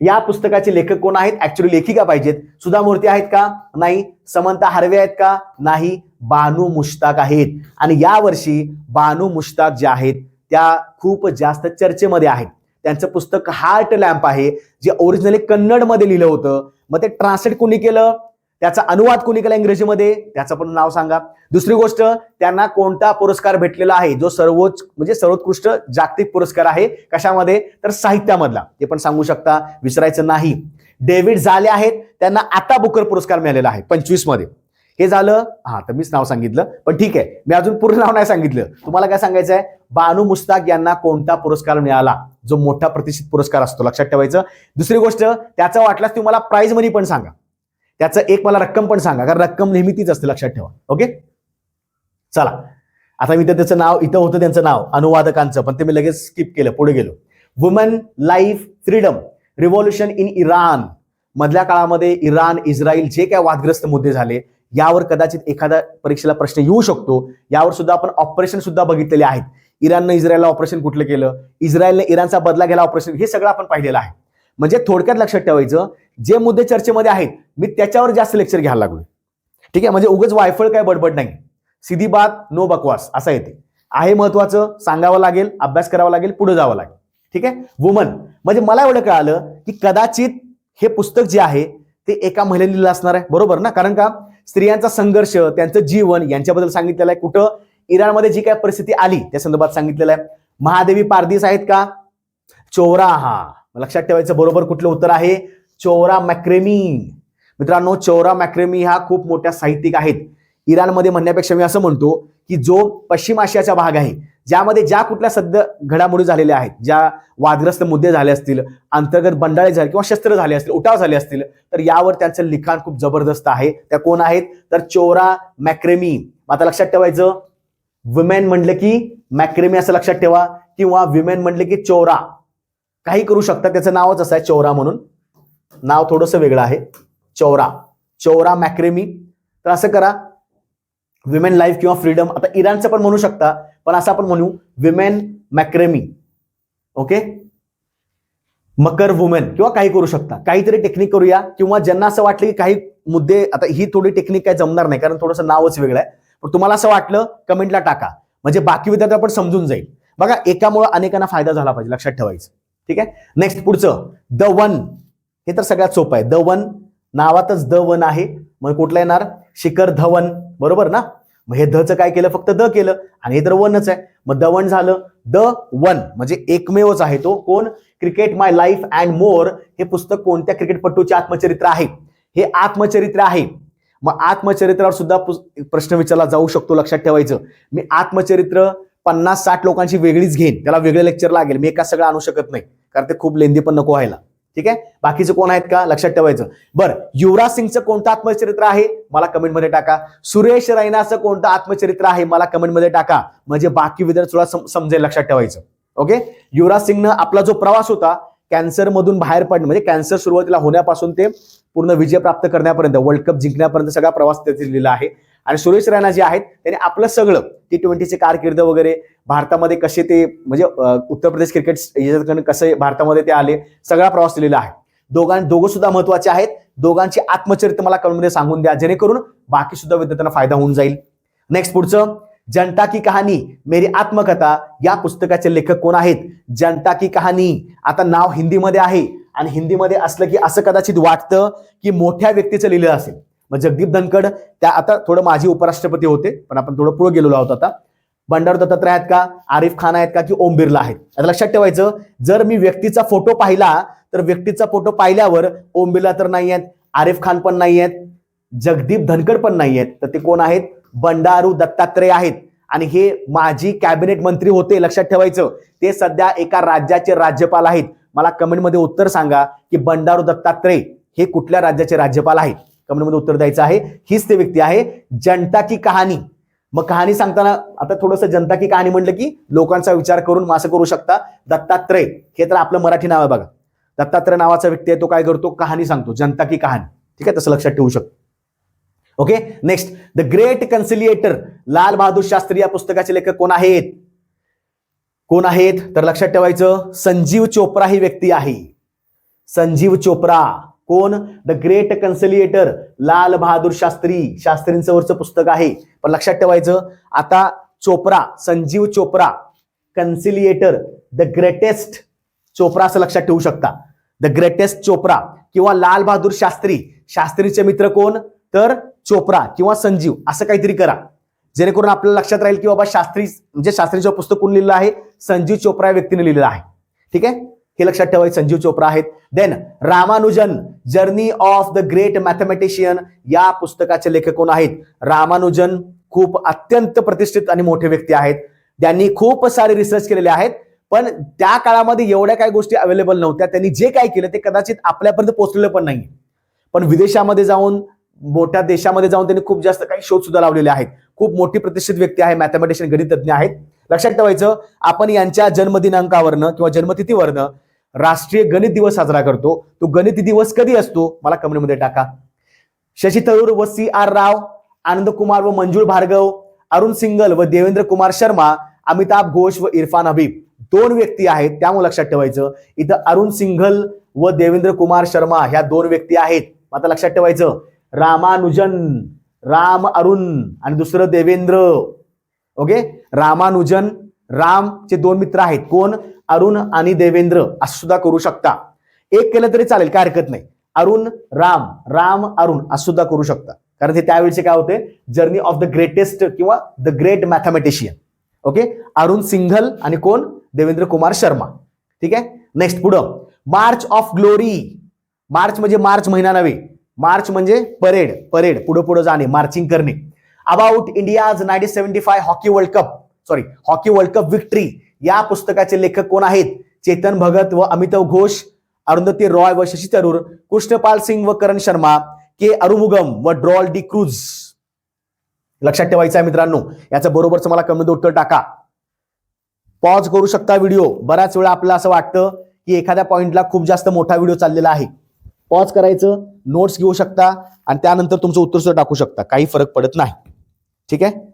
या पुस्तकाचे लेखक कोण आहेत? ऍक्च्युअली लेखिका पाहिजेत. सुधा मूर्ती आहेत का? नाही. समंता हार्वे आहेत का? नाही. बानू मुश्ताक आहेत, आणि यावर्षी बानू मुश्ताक ज्या आहेत त्या खूप जास्त चर्चेमध्ये आहेत. त्यांचं पुस्तक हार्ट लॅम्प आहे, जे ओरिजिनली कन्नडमध्ये लिहिलं होतं, मग ते ट्रान्सलेट कोणी केलं, त्याचा अनुवाद कोणी केला इंग्रजीमध्ये, त्याचं पण नाव सांगा. दुसरी गोष्ट, त्यांना कोणता पुरस्कार भेटलेला आहे, जो सर्वोच्च म्हणजे सर्वोत्कृष्ट जागतिक पुरस्कार आहे, कशामध्ये, तर साहित्यामधला, ते पण सांगू शकता, विसरायचं नाही. डेव्हिड झाले आहेत, त्यांना आता बुकर पुरस्कार मिळालेला आहे 25 मध्ये. हे झालं, हा तर मीच नाव सांगितलं, पण ठीक आहे, मी अजून पूर्ण नाव नाही सांगितलं. तुम्हाला काय सांगायचं आहे, बानू मुश्ताक यांना कोणता पुरस्कार मिळाला, जो मोठा प्रतिष्ठित पुरस्कार असतो, लक्षात ठेवायचं. दुसरी गोष्ट, त्याचा वाटल्यास तुम्हाला प्राइज मनी पण सांगा, त्याचं एक मला रक्कम पण सांगा, कारण रक्कम नेहमी तीच असते, लक्षात ठेवा. ओके, चला आता मी त्याचं नाव इथं होतं, त्यांचं नाव अनुवादकांचं, पण ते मी लगेच स्किप केलं, पुढे गेलो. Woman life freedom revolution in Iran, मधल्या काळामध्ये इराण इस्रायल जे काय वादग्रस्त मुद्दे झाले, यावर कदाचित एखादा परीक्षेला प्रश्न येऊ शकतो. यावर सुद्धा आपण ऑपरेशन सुद्धा बघितलेले आहेत. इराणनं इस्रायलला ऑपरेशन कुठलं केलं, इस्रायलने इराणचा बदला घ्यायला ऑपरेशन, हे सगळं आपण पाहिलेलं आहे. म्हणजे थोडक्यात लक्षात ठेवायचं, जे मुद्दे चर्चेमध्ये आहेत मी त्याच्यावर जास्त लेक्चर घ्यायला लागलो. ठीक आहे, म्हणजे उगाच वायफळ काय बडबड नाही, सीधी बात नो बकवास असं येते. आहे महत्वाचं, सांगावं लागेल, अभ्यास करावा लागेल, पुढे जावं लागेल. ठीक आहे, वुमन म्हणजे मला एवढं कळालं की कदाचित हे पुस्तक जे आहे ते एका महिलेने लिहिलं असणार आहे, बरोबर ना, कारण का स्त्रियांचा संघर्ष, त्यांचं जीवन यांच्याबद्दल सांगितलेलं आहे. कुठं, इराणमध्ये जी काय परिस्थिती आली त्या संदर्भात सांगितलेलं आहे. महादेवी पारदीस आहेत का? चोराहा, लक्षात ठेवायचं, बरोबर कुठलं उत्तर आहे, चोरा मॅक्रेमी. मित्रांनो, चोरा मॅक्रेमी ह्या खूप मोठ्या साहित्यिक आहेत. इराणमध्ये म्हणण्यापेक्षा मी असं म्हणतो की जो पश्चिम आशियाचा भाग आहे, ज्यामध्ये ज्या कुठल्या सध्या घडामोडी झालेल्या आहेत, ज्या वादग्रस्त मुद्दे झाले असतील, अंतर्गत बंडाळे झाले किंवा शस्त्र झाले असतील, उठाव झाले असतील, तर यावर त्यांचं लिखाण खूप जबरदस्त आहे. त्या कोण आहेत? तर चोरा मॅक्रेमी. आता लक्षात ठेवायचं, वुमेन म्हणलं की मॅक्रेमी असं लक्षात ठेवा, किंवा विमेन म्हणले की चोरा, काही करू शकता. त्याचं नावच असं आहे चोरा म्हणून, नाव थोडंसं वेगळं आहे, चोरा मॅक्रेमी. तर असं करा, विमेन लाईफ किंवा फ्रीडम. आता इराणचं पण म्हणू शकता, पण असं आपण म्हणू विमेन मॅक्रेमी. ओके, मकर वुमेन किंवा काही करू शकता. काहीतरी टेक्निक करूया, किंवा ज्यांना असं वाटलं की काही मुद्दे, आता ही थोडी टेक्निक काय जमणार नाही कारण थोडंसं नावच वेगळं आहे, पण तुम्हाला असं वाटलं कमेंटला टाका, म्हणजे बाकी विद्यार्थी पण समजून जाईल. बघा, एकामुळे अनेकांना फायदा झाला पाहिजे, लक्षात ठेवायचं. ठीक आहे. नेक्स्ट पुढचं, द वन. हे तर सगळ्यात सोपं आहे. द वन, नावातच द वन आहे, मग कुठलं येणार? शिखर धवन, बरोबर ना? मग हे धचं काय केलं? फक्त द केलं, आणि हे तर वनच आहे, मग द वन झालं. द वन म्हणजे एकमेवच आहे तो. कोण? Cricket my life and more हे पुस्तक कोणत्या क्रिकेटपटूचे आत्मचरित्र आहे? हे आत्मचरित्र आहे. मग आत्मचरित्रावर सुद्धा प्रश्न विचारला जाऊ शकतो, लक्षात ठेवायचं. मी आत्मचरित्र 50-60 लोकांची वेगळीच घेईन, त्याला वेगळे लेक्चर लागेल, मी एका सगळं आणू शकत नाही, कारण ते खूप लेंदी पण नको व्हायला. ठीक आहे. बाकीचे कोण आहेत का? लक्षात ठेवायचं. बरं, युवराज सिंगचं कोणतं आत्मचरित्र आहे? मला कमेंटमध्ये टाका. सुरेश रैनाचं कोणतं आत्मचरित्र आहे? मला कमेंटमध्ये टाका, म्हणजे बाकी विद्यार्थी थोडा समजेल, लक्षात ठेवायचं. ओके. युवराज सिंगनं आपला जो प्रवास होता, कॅन्सर मधून बाहेर पडणं, म्हणजे कॅन्सर सुरुवातीला होण्यापासून ते पूर्ण विजय प्राप्त करण्यापर्यंत, वर्ल्ड कप जिंकण्यापर्यंत सगळा प्रवास त्याचे लिहिला आहे. आणि सुरेश रैना जे आहेत त्यांनी आपलं सगळं T20चे कारकीर्द वगैरे, भारतामध्ये कसे ते, म्हणजे उत्तर प्रदेश क्रिकेट कसे भारतामध्ये ते आले, सगळा प्रवास लिहिलेला आहे. दोघं सुद्धा महत्वाचे आहेत. दोघांची आत्मचरित्र मला कमेंटमध्ये सांगून द्या, जेणेकरून बाकी सुद्धा विद्यार्थ्यांना फायदा होऊन जाईल. नेक्स्ट पुढचं, जनता की कहाणी मेरी आत्मकथा या पुस्तकाचे लेखक कोण आहेत? जनता की कहाणी. आता नाव हिंदीमध्ये आहे, आणि हिंदीमध्ये असलं की असं कदाचित वाटतं की मोठ्या व्यक्तीचं लिहिलं असेल. मग जगदीप धनखड, त्या आता थोडं माजी उपराष्ट्रपती होते, पण आपण थोडं पुढे गेलेलो आहोत. आता बंडारू दत्तात्रय आहेत का? आरिफ खान आहेत का? की ओम बिर्ला आहेत? आता लक्षात ठेवायचं, जर मी व्यक्तीचा फोटो पाहिला तर व्यक्तीचा फोटो पाहिल्यावर ओम बिर्ला तर नाही आहेत, आरिफ खान पण नाही आहेत, जगदीप धनखड पण नाही आहेत, तर ते कोण आहेत? बंडारू दत्तात्रय आहेत. आणि हे माजी कॅबिनेट मंत्री होते, लक्षात ठेवायचं. ते सध्या एका राज्याचे राज्यपाल आहेत. मला कमेंटमध्ये उत्तर सांगा की बंडारू दत्तात्रय हे कुठल्या राज्याचे राज्यपाल आहेत? कमेंटमध्ये उत्तर द्यायचं आहे. हीच ते व्यक्ती आहे, जनता की कहाणी. मग कहाणी सांगताना आता थोडंसं जनता की कहाणी म्हटलं की लोकांचा विचार करून असं करू शकता. दत्तात्रय हे तर आपलं मराठी नाव आहे बघा. दत्तात्रय नावाचा व्यक्ती आहे, तो काय करतो? कहाणी सांगतो, जनता की कहाणी. ठीक आहे, तसं लक्षात ठेवू शकतो. Okay. Next, the great कन्सिलिएटर Lal Bahadur Shastri या पुस्तकाचे लेखक कोण आहेत? कोण आहेत? तर लक्षात ठेवायचं, संजीव चोप्रा ही व्यक्ती आहे. संजीव चोप्रा. कोण? द ग्रेट कन्सिलिएटर लाल बहादूर शास्त्री, शास्त्रींचं वरचं पुस्तक आहे. पण लक्षात ठेवायचं, आता चोप्रा, संजीव चोप्रा, कन्सिलिएटर, द ग्रेटेस्ट चोप्रा असं लक्षात ठेवू शकता. द ग्रेटेस्ट चोप्रा किंवा लाल बहादूर शास्त्री, शास्त्रीचे मित्र कोण? तर चोप्रा किंवा संजीव, असं काहीतरी करा, जेणेकरून आपल्याला लक्षात राहील की बाबा शास्त्री म्हणजे शास्त्रीचं पुस्तक कोण लिहिलं आहे? संजीव चोप्रा या व्यक्तीने लिहिलेलं आहे. ठीक आहे, हे लक्षात ठेवायचं, संजीव चोप्रा आहेत. Then Ramanujan, journey of the great mathematician या पुस्तकाचे लेखक कोण आहेत? रामानुजन खूप अत्यंत प्रतिष्ठित आणि मोठे व्यक्ती आहेत. त्यांनी खूप सारे रिसर्च केलेले आहेत, पण त्या काळामध्ये एवढ्या काही गोष्टी अवेलेबल नव्हत्या. त्यांनी जे काय केलं ते कदाचित आपल्यापर्यंत पोहोचलेलं पण नाही, पण विदेशामध्ये जाऊन, मोठ्या देशामध्ये जाऊन त्यांनी खूप जास्त काही शोध सुद्धा लावलेले आहेत. खूप मोठी प्रतिष्ठित व्यक्ती आहे, मॅथमॅटिशियन, गणितज्ञ आहेत. लक्षात ठेवायचं, आपण यांच्या जन्मदिनांकावरनं किंवा जन्मतिथीवरनं राष्ट्रीय गणित दिवस साजरा करतो. तो गणित दिवस कधी असतो? मला कमेंटमध्ये टाका. शशी थरूर व CR राव, आनंद कुमार व मंजूळ भार्गव, अरुण सिंगल व देवेंद्र कुमार शर्मा, अमिताभ घोष व इरफान हबीब, 2 व्यक्ती आहेत. त्यामुळे लक्षात ठेवायचं, इथं अरुण सिंघल व देवेंद्र कुमार शर्मा ह्या 2 व्यक्ती आहेत. आता लक्षात ठेवायचं, रामानुजन, राम अरुण आणि दुसरं देवेंद्र. ओके, रामानुजन, रामचे 2 मित्र आहेत, कोण? अरुण आणि देवेंद्र, असं सुद्धा करू शकता. एक केलं तरी चालेल, काय हरकत नाही. अरुण राम, राम अरुण असं सुद्धा करू शकता, कारण ते त्यावेळेचे काय होते? जर्नी ऑफ द ग्रेटेस्ट किंवा the great mathematician. Okay, Arun Singhal आणि कोण? देवेंद्र कुमार शर्मा. ठीक आहे, नेक्स्ट पुढं, मार्च ऑफ ग्लोरी, मार्च म्हणजे मार्च महिना नव्हे, मार्च म्हणजे परेड, परेड पुढे पुढे जाणे, मार्चिंग करणे. About India's 1975 hockey world cup, sorry hockey world cup victory या पुस्तकाचे लेखक कोण आहेत? चेतन भगत व अमिताभ घोष, अरुंधती रॉय व शशी थरूर, कृष्णपाल सिंग व करण शर्मा, के अरुमुगम व ड्रॉल डी क्रूज. लक्षात ठेवायचं आहे मित्रांनो. याचं बरोबरचं मला कमेंट उत्तर टाका. पॉज करू शकता व्हिडिओ. बऱ्याच वेळा आपल्याला असं वाटतं की एखाद्या पॉइंटला खूप जास्त मोठा व्हिडिओ चाललेला आहे. पॉज करायचं, नोट्स घेऊ शकता आणि त्यानंतर तुमचं उत्तर सुद्धा टाकू शकता, काही फरक पडत नाही. ठीक आहे.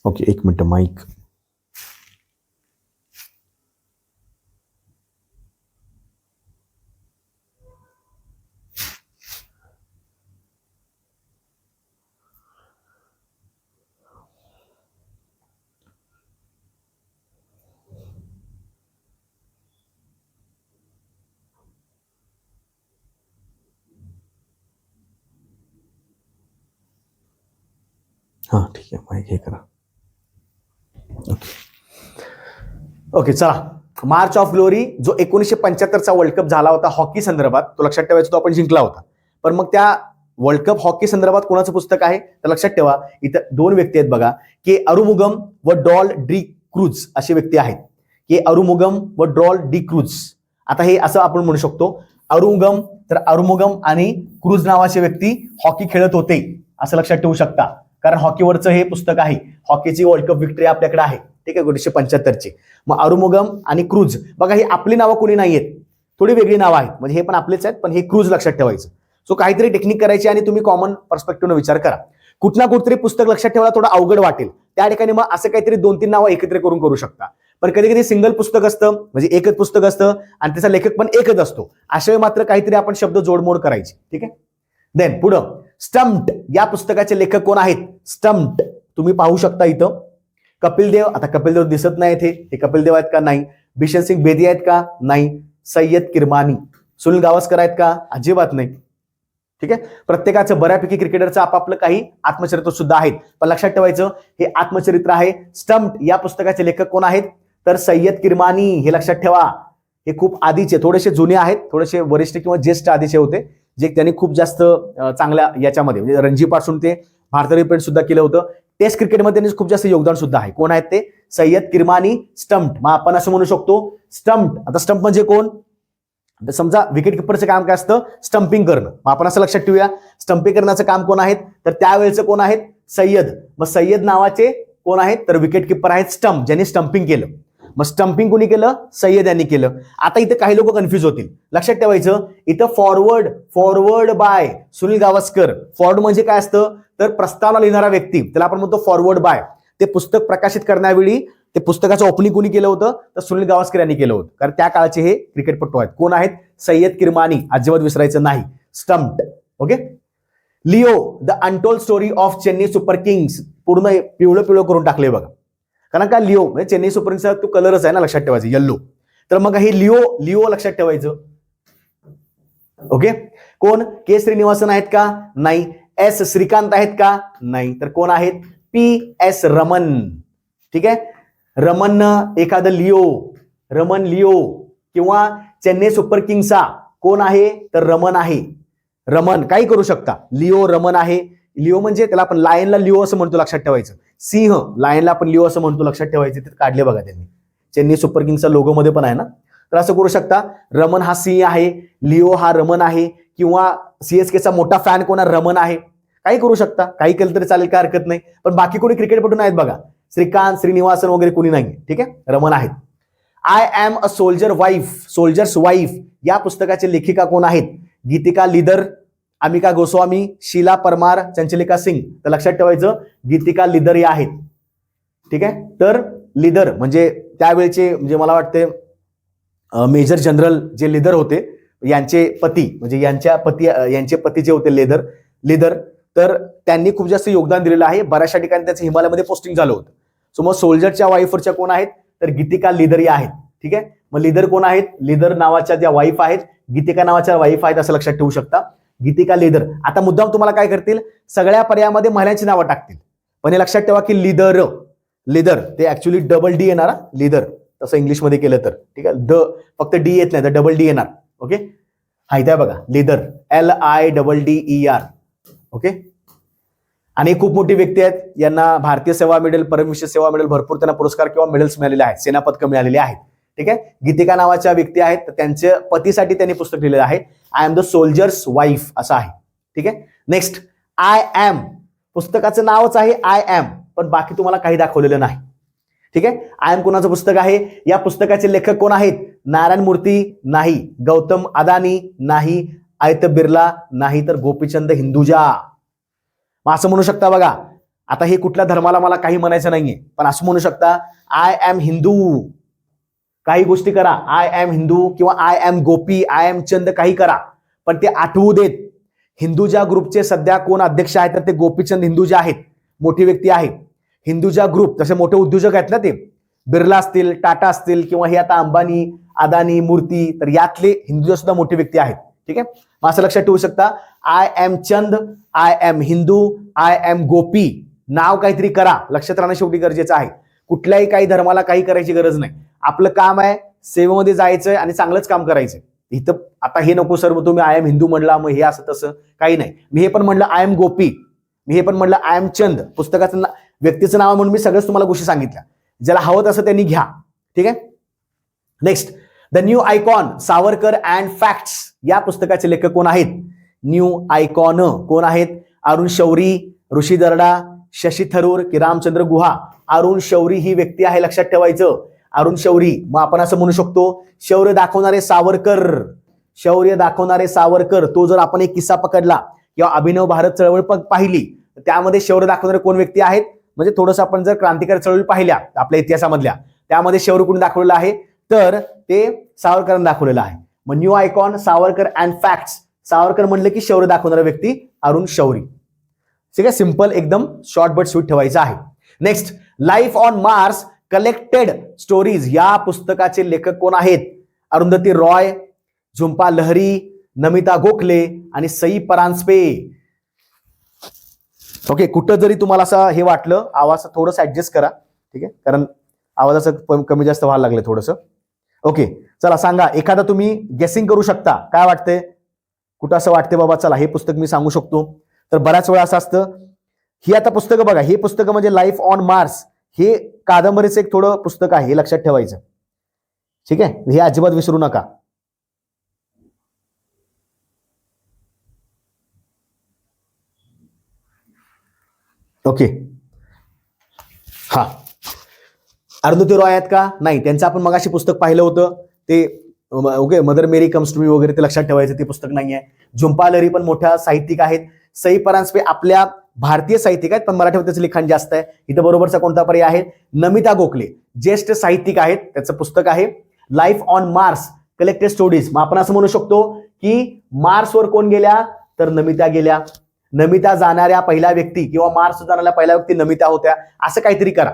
ओके, एक मिनिट माईक. हां ठीक आहे, माईक हे करा. ओके चला. मार्च ऑफ ग्लोरी जो 1975चा वर्ल्ड कप झाला होता हॉकी संदर्भात, तो लक्षात ठेवायचा, तो आपण जिंकला होता. पण मग त्या वर्ल्ड कप हॉकी संदर्भात कोणाचं पुस्तक आहे तर लक्षात ठेवा, इथं दोन व्यक्ती आहेत बघा, के अरुमुगम व डॉल डी क्रूज असे व्यक्ती आहेत. के अरुमुगम व डॉल डी क्रूज. आता हे असं आपण म्हणू शकतो, अरुमुगम तर अरुमुगम आणि क्रूज नावाचे व्यक्ती हॉकी खेळत होते असं लक्षात ठेवू शकता, कारण हॉकीवरचं हे पुस्तक आहे. हॉकीची वर्ल्ड कप विक्ट्री आपल्याकडे आहे, ठीक आहे, 1975ची. मग अरुमुगम आणि क्रूज बघा, ही आपली नावं कोणी नाहीयेत, थोडी वेगळी नावं आहेत, म्हणजे हे पण आपलेच आहेत, पण हे क्रूज लक्षात ठेवायचं. सो काहीतरी टेक्निक करायची आणि तुम्ही कॉमन पर्स्पेक्टिव्हने विचार करा. कुठला कुठतरी पुस्तक लक्षात ठेवायला थोडं अवघड वाटेल, त्या ठिकाणी मग असं काहीतरी 2-3 नावं एकत्र करू शकता. पण कधी कधी सिंगल पुस्तक असतं, म्हणजे एकच पुस्तक असतं आणि त्याचा लेखक पण एकच असतो. अशा वेळी मात्र काहीतरी आपण शब्द जोडमोड करायची. ठीक आहे. देन पुढं स्टम्प्ड या पुस्तकाचे लेखक कोण आहेत? स्टम्प्ड तुम्ही पाहू शकता इथं. कपिल देव, आता कपिल देव दिसत नाही इथे, हे कपिल देव आहेत का? नाही. बिशन सिंग बेदी आहेत का? नाही. सय्यद किरमानी, सुनील गावस्कर आहेत का? अजिबात नाही. ठीक आहे. प्रत्येकाचं बऱ्यापैकी क्रिकेटरचं आपापलं काही आत्मचरित्र सुद्धा आहेत, पण लक्षात ठेवायचं हे आत्मचरित्र आहे. स्टम्प्ड या पुस्तकाचे लेखक कोण आहेत तर सय्यद किरमानी. हे लक्षात ठेवा, हे खूप आधीचे, थोडेसे जुने आहेत, थोडेसे वरिष्ठ किंवा ज्येष्ठ आधीचे होते, जे त्यांनी खूप जास्त चांगल्या याच्यामध्ये म्हणजे रणजी पासून ते भारत रिप्रेझेंट सुद्धा केलं होतं. टेस्ट क्रिकेटमध्ये त्यांनी खूप जास्त योगदान सुद्धा आहे. कोण आहेत ते? सय्यद किरमानी. स्टम्प्ड, मग आपण असं म्हणू शकतो स्टम्प्ड. आता स्टंप म्हणजे कोण? समजा विकेट किपरचं काम काय असतं? स्टंपिंग करणं. मग आपण असं लक्षात ठेवूया, स्टंपिंग करण्याचं काम कोण आहेत तर त्यावेळेचं कोण आहेत? सय्यद. मग सय्यद नावाचे कोण आहेत तर विकेट किपर आहेत स्टंप, ज्यांनी स्टंपिंग केलं. मग स्टंपिंग कोणी केलं? सय्यद यांनी केलं. आता इथे काही लोक कन्फ्युज होतील, लक्षात ठेवायचं इथं forward bye Sunil Gavaskar. Forward म्हणजे काय असतं तर प्रस्तावना लिहिणारा व्यक्ती, त्याला आपण म्हणतो फॉरवर्ड बाय. ते पुस्तक प्रकाशित करण्यावेळी ते पुस्तकाचं ओपनिंग कोणी केलं होतं तर सुनील गावस्कर यांनी केलं होतं, कारण त्या काळाचे हे क्रिकेटपटू आहेत. कोण आहेत? सय्यद किरमानी, अजिबात विसरायचं नाही. Stumped. Okay. Leo the untold story of Chennai super Kings, पूर्ण पिवळं करून टाकले बघा, कारण का लिओ म्हणजे चेन्नई सुपर किंग्सचा तो कलरच आहे ना, लक्षात ठेवायचं येल्लो. तर मग हे लिओ लक्षात ठेवायचं. ओके. कोण? के श्रीनिवासन आहेत का? नाही. एस श्रीकांत आहेत का? नाही. तर कोण आहेत? P S Raman. ठीक आहे. रमन एखादं रमन लिओ किंवा चेन्नई सुपर किंग्सचा कोण आहे तर रमन आहे. रमन काही करू शकता. लिओ रमन आहे. लिओ म्हणजे त्याला आपण लायनला लिओ असं म्हणतो, लक्षात ठेवायचं. सिंह, लायनला आपण लिओ असं म्हणतो, लक्षात ठेवायचं. ते काढले बघा त्यांनी, चेन्नई सुपर किंग्सचा लोगो मध्ये पण आहे ना. तर असं करू शकता, रमन हा सिंह आहे, लिओ हा रमन आहे, किंवा सीएसकेचा मोठा फॅन कोण रमन आहे. काही करू शकता, काही केलं तरी चालेल, काय हरकत नाही. पण बाकी कोणी क्रिकेटपटू नाहीत बघा, श्रीकांत श्रीनिवासन वगैरे कोणी नाही. ठीक आहे, रमन आहेत. I am a soldiers wife या पुस्तकाचे लेखिका कोण आहेत? गीतिका लिदर, अमिका गोस्वामी, शीला परमार, चंचलिका सिंग. तर लक्षात ठेवायचं गीतिका लिदर या आहेत. ठीक आहे. तर लिदर म्हणजे त्यावेळेचे, म्हणजे मला वाटते मेजर जनरल जे लिदर होते यांचे पती, म्हणजे यांचे पती जे होते लिदर, तर त्यांनी खूप जास्त योगदान दिलेलं आहे. बऱ्याचशा ठिकाणी त्याचं हिमालयामध्ये पोस्टिंग झालं होतं. सो मग सोल्जरच्या वाईफवरच्या कोण आहेत तर गीतिका लिदर या आहेत. ठीक आहे. मग लिदर कोण आहेत? लिदर नावाच्या ज्या वाईफ आहेत, गीतिका नावाच्या वाईफ आहेत, असं लक्षात ठेवू शकता. गीतिका लिदर. आता मुद्दाम तुम्हाला काय करतील, सगळ्या पर्यायामध्ये महिलांची नावं टाकतील. पण हे लक्षात ठेवा की लिदर ते ऍक्च्युली डबल डी येणार, लिदर तसं इंग्लिशमध्ये केलं तर, ठीक आहे. फक्त डी येत नाही तर डबल डी येणार. ओके, हा इथे बघा लिदर, LIDDER. ओके, आणि खूप मोठी व्यक्ती आहेत, यांना भारतीय सेवा मेडल, परमवीर सेवा मेडल, भरपूर त्यांना पुरस्कार किंवा मेडल्स मिळालेले आहेत, सेना पदकं मिळालेली आहेत. ठीक आहे. गीतिका नावाच्या व्यक्ती आहेत, त्यांच्या पतीसाठी त्यांनी पुस्तक लिहिलेलं आहे, I am the soldiers wife असं आहे. ठीक आहे. नेक्स्ट, आय एम, पुस्तकाचं नावच आहे आय एम, पण बाकी तुम्हाला काही दाखवलेलं नाही. ठीक आहे. आय एम कोणाचं पुस्तक आहे? या पुस्तकाचे लेखक कोण आहेत? नारायण मूर्ती नाही, गौतम अदानी नाही, आयत बिर्ला नाही, तर गोपीचंद हिंदुजा. मग असं म्हणू शकता बघा, आता हे कुठल्या धर्माला मला काही म्हणायचं नाहीये, पण असं म्हणू शकता आय एम हिंदू, काही गोष्टी करा, आय एम हिंदू किंवा I am Gopi, I am Chand, काही करा, पण ते आठवू देत. हिंदुजा ग्रुपचे सध्या कोण अध्यक्ष आहेत? तर ते गोपीचंद हिंदुजा आहेत, मोठी व्यक्ती आहे. हिंदुजा ग्रुप जसे मोठे उद्योजक आहेत ना, ते बिर्ला असतील, टाटा असतील, किंवा हे आता अंबानी, अदानी, मूर्ती, तर यातले हिंदुजा सुद्धा मोठी व्यक्ती आहेत. ठीक आहे. मग असं लक्षात ठेवू शकता, I am Chand, I am Hindu, I am Gopi, नाव काहीतरी करा, लक्षात राहणं शेवटी गरजेचं आहे. कुठल्याही काही धर्माला काही करायची गरज नाही. आपलं काम आहे सेवेमध्ये जायचंय आणि चांगलंच काम करायचंय. इथं आता हे नको सर तुम्ही आय एम हिंदू म्हणला मग हे असं तसं काही नाही. मी हे पण म्हणलं आय एम गोपी, मी हे पण म्हणलं आय एम चंद, पुस्तकाचं व्यक्तीचं नाव म्हणून मी सगळंच तुम्हाला गोष्टी सांगितल्या. ज्याला हवं तसं त्यांनी घ्या. ठीक आहे. Next, the new icon, Savarkar and facts, या पुस्तकाचे लेखक कोण आहेत? न्यू आयकॉन कोण आहेत? अरुण शौरी, ऋषी दर्डा, शशी थरूर की रामचंद्र गुहा? अरुण शौरी ही व्यक्ती आहे, लक्षात ठेवायचं, अरुण शौरी. मग आपण असं म्हणू शकतो शौर्य दाखवणारे सावरकर, शौर्य दाखवणारे सावरकर. तो जर आपण एक किस्सा पकडला किंवा अभिनव भारत चळवळ पाहिली, त्यामध्ये शौर्य दाखवणारे कोण व्यक्ती आहेत? म्हणजे थोडंसं आपण जर क्रांतिकारी चळवळी पाहिल्या आपल्या इतिहासामधल्या, त्यामध्ये शौर्य कोणी दाखवलेलं आहे? तर ते सावरकरांनी दाखवलेलं आहे. मग new icon, Savarkar and facts, Savarkar म्हणलं की शौर्य दाखवणारा व्यक्ती अरुण शौरी. ठीक आहे. सिंपल, एकदम शॉर्ट बट स्वीट ठेवायचं आहे. Next, life on Mars collected stories, या पुस्तकाचे लेखक कोण आहेत? अरुंधती रॉय, झुंपा लहरी, नमिता गोखले आणि सई परांजपे. ओके, कुठं जरी तुम्हाला असं हे वाटलं, आवाज थोडंसं ऍडजस्ट करा. ठीक आहे, कारण आवाजाचं कमी जास्त व्हायला लागले थोडंसं. ओके, चला सांगा, एखादा तुम्ही गेसिंग करू शकता, काय वाटतंय? कुठं असं वाटतंय बाबा चला हे पुस्तक मी सांगू शकतो? तर बऱ्याच वेळा असं असतं, ही आता पुस्तकं बघा, हे पुस्तकं म्हणजे लाईफ ऑन मार्स, हे कादंबरीचं एक थोडं पुस्तक आहे, हे लक्षात ठेवायचं. ठीक आहे, हे अजिबात विसरू नका. ओके, हा, अरुंधती रॉय आहेत का? नाही, त्यांचं आपण मगाशी पुस्तक पाहिलं होतं ते. Okay, Mother Mary comes to me वगैरे, ते लक्षात ठेवायचं, ते पुस्तक नाहीये. झुंपा लहरी पण मोठ्या साहित्यिक आहेत. सई परांजपे आपल्या भारतीय साहित्यिक आहेत, पण मराठीमध्ये त्याचं लिखाण जास्त आहे. इथं बरोबरचा कोणता पर्याय आहे? नमिता गोखले, ज्येष्ठ साहित्यिक आहेत, त्याचं पुस्तक आहे life on Mars collected stories. मग आपण असं म्हणू शकतो की मार्सवर कोण गेल्या? तर नमिता गेल्या. नमिता जाणाऱ्या पहिल्या व्यक्ती किंवा मार्स जाणाऱ्या पहिल्या व्यक्ती नमिता होत्या, असं काहीतरी करा.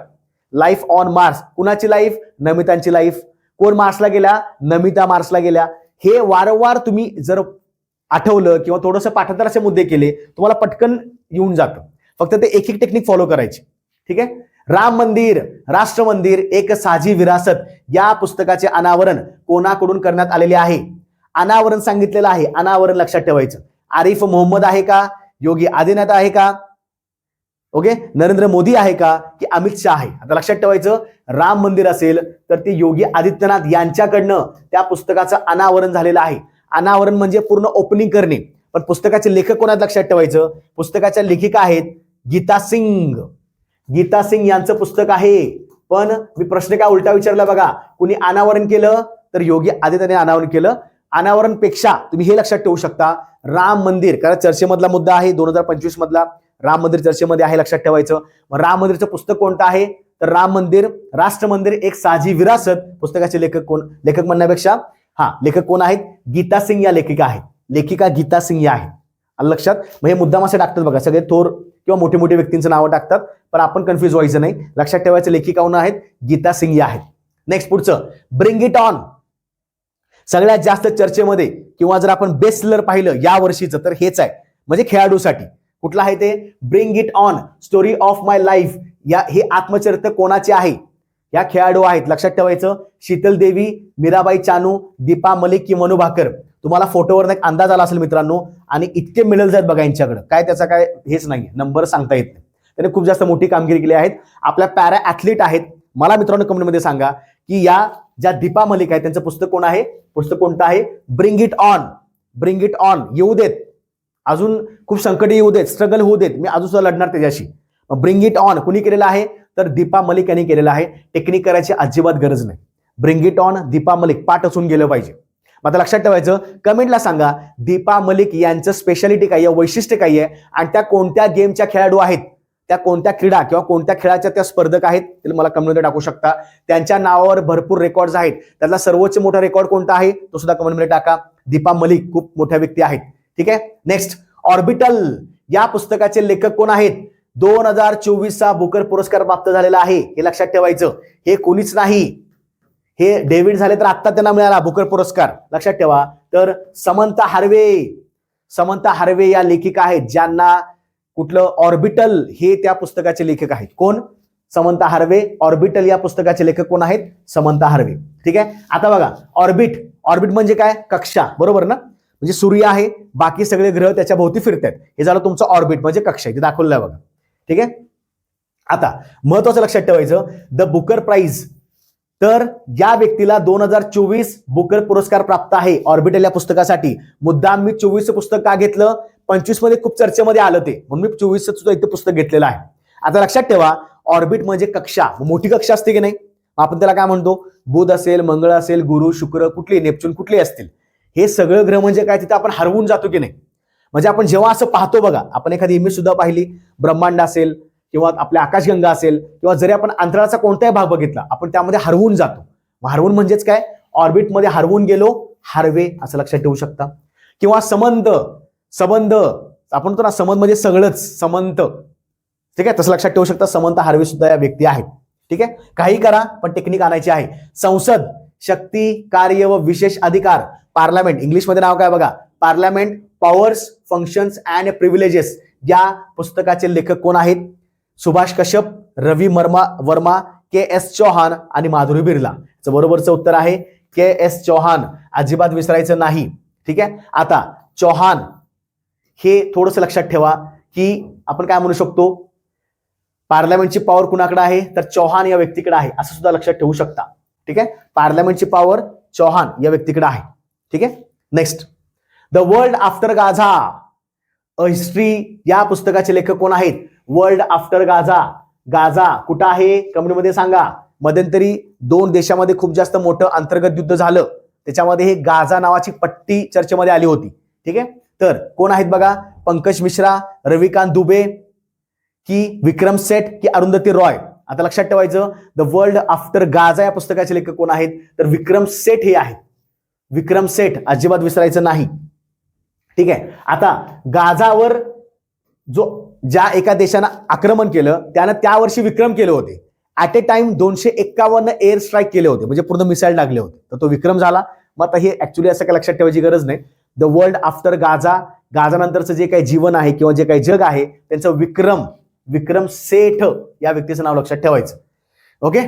लाईफ ऑन मार्स, कुणाची लाईफ? नमितांची लाईफ. कोण मार्सला गेल्या? नमिता मार्सला गेल्या. हे वारंवार तुम्ही जर आठवलं किंवा थोडंसं पाठांतराचे मुद्दे केले, तुम्हाला पटकन येऊन जातं. फक्त ते एक एक टेक्निक फॉलो करायची. ठीक आहे. राम मंदिर, राष्ट्र मंदिर, एक साझी विरासत, या पुस्तकाचे अनावरण कोणाकडून करण्यात आलेले आहे? अनावरण सांगितलेलं आहे, अनावरण लक्षात ठेवायचं. आरिफ मोहम्मद आहे का? योगी आदित्यनाथ आहे का? ओके, नरेंद्र मोदी आहे का? की अमित शहा आहे? आता लक्षात ठेवायचं, राम मंदिर असेल तर ते योगी आदित्यनाथ यांच्याकडनं त्या पुस्तकाचं अनावरण झालेलं आहे. अनावरण म्हणजे पूर्ण ओपनिंग करणे. पण पुस्तकाचे लेखक कोणात लक्षात ठेवायचं? पुस्तकाच्या लेखिका आहेत गीता सिंग. गीता सिंग यांचं पुस्तक आहे. पण मी प्रश्न काय उलटा विचारला बघा, कुणी अनावरण केलं? तर योगी आदित्यनाथ अनावरण केलं. अनावरणपेक्षा तुम्ही हे लक्षात ठेवू शकता, राम मंदिर, कारण चर्चेमधला मुद्दा आहे 2025 मधला, राम मंदिर चर्चेमध्ये आहे, लक्षात ठेवायचं. राम मंदिरचं पुस्तक कोणतं आहे? तर राम मंदिर, राष्ट्र मंदिर, एक साझी विरासत. पुस्तकाचे लेखक कोण? लेखक म्हणण्यापेक्षा लेखक कोण आहेत? गीता सिंग या लेखिका आहेत. लेखिका गीता सिंग या आहेत. आलं लक्षात? मग हे मुद्दाम असे टाकतात बघा, सगळे थोर किंवा मोठे मोठे व्यक्तींचं नावं टाकतात, पण आपण कन्फ्युज व्हायचं नाही. लक्षात ठेवायचं लेखिका कोण आहेत? गीता सिंग या आहेत. नेक्स्ट पुढचं, ब्रिंग इट ऑन. सगळ्यात जास्त चर्चेमध्ये किंवा जर आपण बेस्ट सेलर पाहिलं या वर्षीचं तर हेच आहे, म्हणजे खेळाडूसाठी. कुठलं आहे ते? Bring it on, story of my life. हे आत्मचरित्र कोणाचे आहे? या खेळाडू आहेत, लक्षात ठेवायचं. शीतल देवी, मीराबाई चानू, दीपा मलिक की मनू भाकर. तुम्हाला फोटोवर एक अंदाज आला असेल मित्रांनो. आणि इतके मेडल्स आहेत बघा यांच्याकडे, काय त्याचा काय हेच नाही, नंबर सांगता येत नाही. त्याने खूप जास्त मोठी कामगिरी केली आहेत. आपल्या पॅरा ऍथलीट आहेत. मला मित्रांनो कमेंटमध्ये सांगा की या ज्या दीपा मलिक आहेत त्यांचं पुस्तक कोण आहे? पुस्तक कोणतं आहे? Bring it on. Bring it on. येऊ देत, अजून खूप संकट येऊ देत, स्ट्रगल होऊ देत, मी अजून सुद्धा लढणार त्याच्याशी. ब्रिंग इट ऑन कुणी केलेलं आहे? तर दीपा मलिक यांनी केलेलं आहे. टेक्निक करायची अजिबात गरज नाही. Bring it on, Deepa Malik, पाठ असून गेलं पाहिजे. आता लक्षात ठेवायचं, कमेंटला सांगा दीपा मलिक यांचं स्पेशालिटी काय आहे, वैशिष्ट्य काय आहे, आणि त्या कोणत्या गेमच्या खेळाडू आहेत, त्या कोणत्या क्रीडा किंवा कोणत्या खेळाच्या त्या स्पर्धक आहेत, ते मला कमेंटमध्ये टाकू शकता. त्यांच्या नावावर भरपूर रेकॉर्ड्स आहेत. त्यातला सर्वोच्च मोठा रेकॉर्ड कोणता आहे तो सुद्धा कमेंटमध्ये टाका. दीपा मलिक खूप मोठ्या व्यक्ती आहेत. ठीक आहे. नेक्स्ट, ऑर्बिटल या पुस्तकाचे लेखक कोण आहेत? 2024चा बुकर पुरस्कार प्राप्त झालेला आहे. हे लक्षात ठेवायचं. हे कोणीच नाही, हे डेव्हिड झाले तर आत्ता त्यांना मिळाला बुकर पुरस्कार, लक्षात ठेवा. तर समंथा हार्वे, समंथा हार्वे या लेखिका आहेत, ज्यांना कुठलं ऑर्बिटल हे त्या पुस्तकाचे लेखक आहेत. कोण? Samantha Harvey. ऑर्बिटल या पुस्तकाचे लेखक कोण आहेत? Samantha Harvey. ठीक आहे. आता बघा, ऑर्बिट, ऑर्बिट म्हणजे काय? कक्षा, बरोबर ना? म्हणजे सूर्य आहे, बाकी सगळे ग्रह त्याच्या भोवती फिरतात. हे झालं तुमचं ऑर्बिट म्हणजे कक्षा, इथे दाखवलं आहे बघा. ठीक आहे. आता महत्वाचं लक्षात ठेवायचं, द बुकर प्राइज. तर या व्यक्तीला 2024 बुकर पुरस्कार प्राप्त आहे ऑर्बिटल या पुस्तकासाठी. मुद्दाम मी 24चं पुस्तक का घेतलं? 25 मध्ये खूप चर्चेमध्ये आलं ते, म्हणून मी 24चं सुद्धा इथे पुस्तक घेतलेलं आहे. आता लक्षात ठेवा, ऑर्बिट म्हणजे कक्षा, मोठी कक्षा असते की नाही? आपण त्याला काय म्हणतो? बुध असेल, मंगळ असेल, गुरु, शुक्र, कुठली, नेपच्यून, कुठली असतील, हे सगळं ग्रह म्हणजे काय, तिथे आपण हरवून जातो की नाही? म्हणजे आपण जेव्हा असं पाहतो बघा, आपण एखादी इमेज सुद्धा पाहिली, ब्रह्मांड असेल किंवा आपल्या आकाशगंगा असेल किंवा जरी आपण अंतराळाचा कोणताही भाग बघितला, आपण त्यामध्ये हरवून जातो. हरवून म्हणजेच काय? ऑर्बिटमध्ये हरवून गेलो, हार्वे, असं लक्षात ठेवू शकता. किंवा संबंध, संबंध आपण म्हणतो ना, संबंध म्हणजे सगळंच संबंध. ठीक आहे, तसं लक्षात ठेवू शकता. समंथा हार्वे सुद्धा या व्यक्ती आहेत. ठीक आहे. काही करा पण टेक्निक आणायची आहे. संसद, शक्ती, कार्य व विशेष अधिकार. पार्लमेंट, इंग्लिशमध्ये नाव काय बघा, parliament, powers, functions and privileges. या पुस्तकाचे लेखक कोण आहेत? सुभाष कश्यप, रवी वर्मा, के.एस. चौहान आणि माधुरी बिर्ला. बरोबरचं उत्तर आहे के.एस. चौहान. अजिबात विसरायचं नाही. ठीक आहे. आता चौहान हे थोडंसं लक्षात ठेवा की आपण काय म्हणू शकतो, पार्लमेंटची पॉवर कुणाकडे आहे? तर चौहान या व्यक्तीकडे आहे, असं सुद्धा लक्षात ठेवू शकता. ठीक आहे. पार्लमेंटची पॉवर चौहान या व्यक्तीकडे आहे. ठीक आहे. Next, the world after Gaza, a history या पुस्तकाचे लेखक कोण आहेत? World after Gaza. गाझा कुठं आहे? कमेंटमध्ये सांगा. मध्यंतरी 2 देशामध्ये खूप जास्त मोठं अंतर्गत युद्ध झालं, त्याच्यामध्ये हे गाझा नावाची पट्टी चर्चेमध्ये आली होती. ठीक आहे. तर कोण आहेत बघा? पंकज मिश्रा, रविकांत दुबे की विक्रम सेठ की अरुंधती रॉय. आता लक्षात ठेवायचं, द वर्ल्ड आफ्टर गाझा या पुस्तकाचे लेखक कोण आहेत? तर विक्रम सेठ हे आहेत. विक्रम सेठ, अजिबात विसरायचं नाही. ठीक आहे. आता गाझावर ज्या एका देशानं आक्रमण केलं, त्यानं त्या वर्षी विक्रम केले होते. At A time 251 air strike केले होते, म्हणजे पूर्ण मिसाईल लागले होते. तर तो विक्रम झाला. मग आता हे ऍक्च्युली असं काय लक्षात ठेवायची गरज नाही. The world after Gaza, Gaza नंतरचं जे काही जीवन आहे किंवा जे काही जग आहे त्यांचं विक्रम सेठ या व्यक्तीचं नाव लक्षात ठेवायचं. ओके.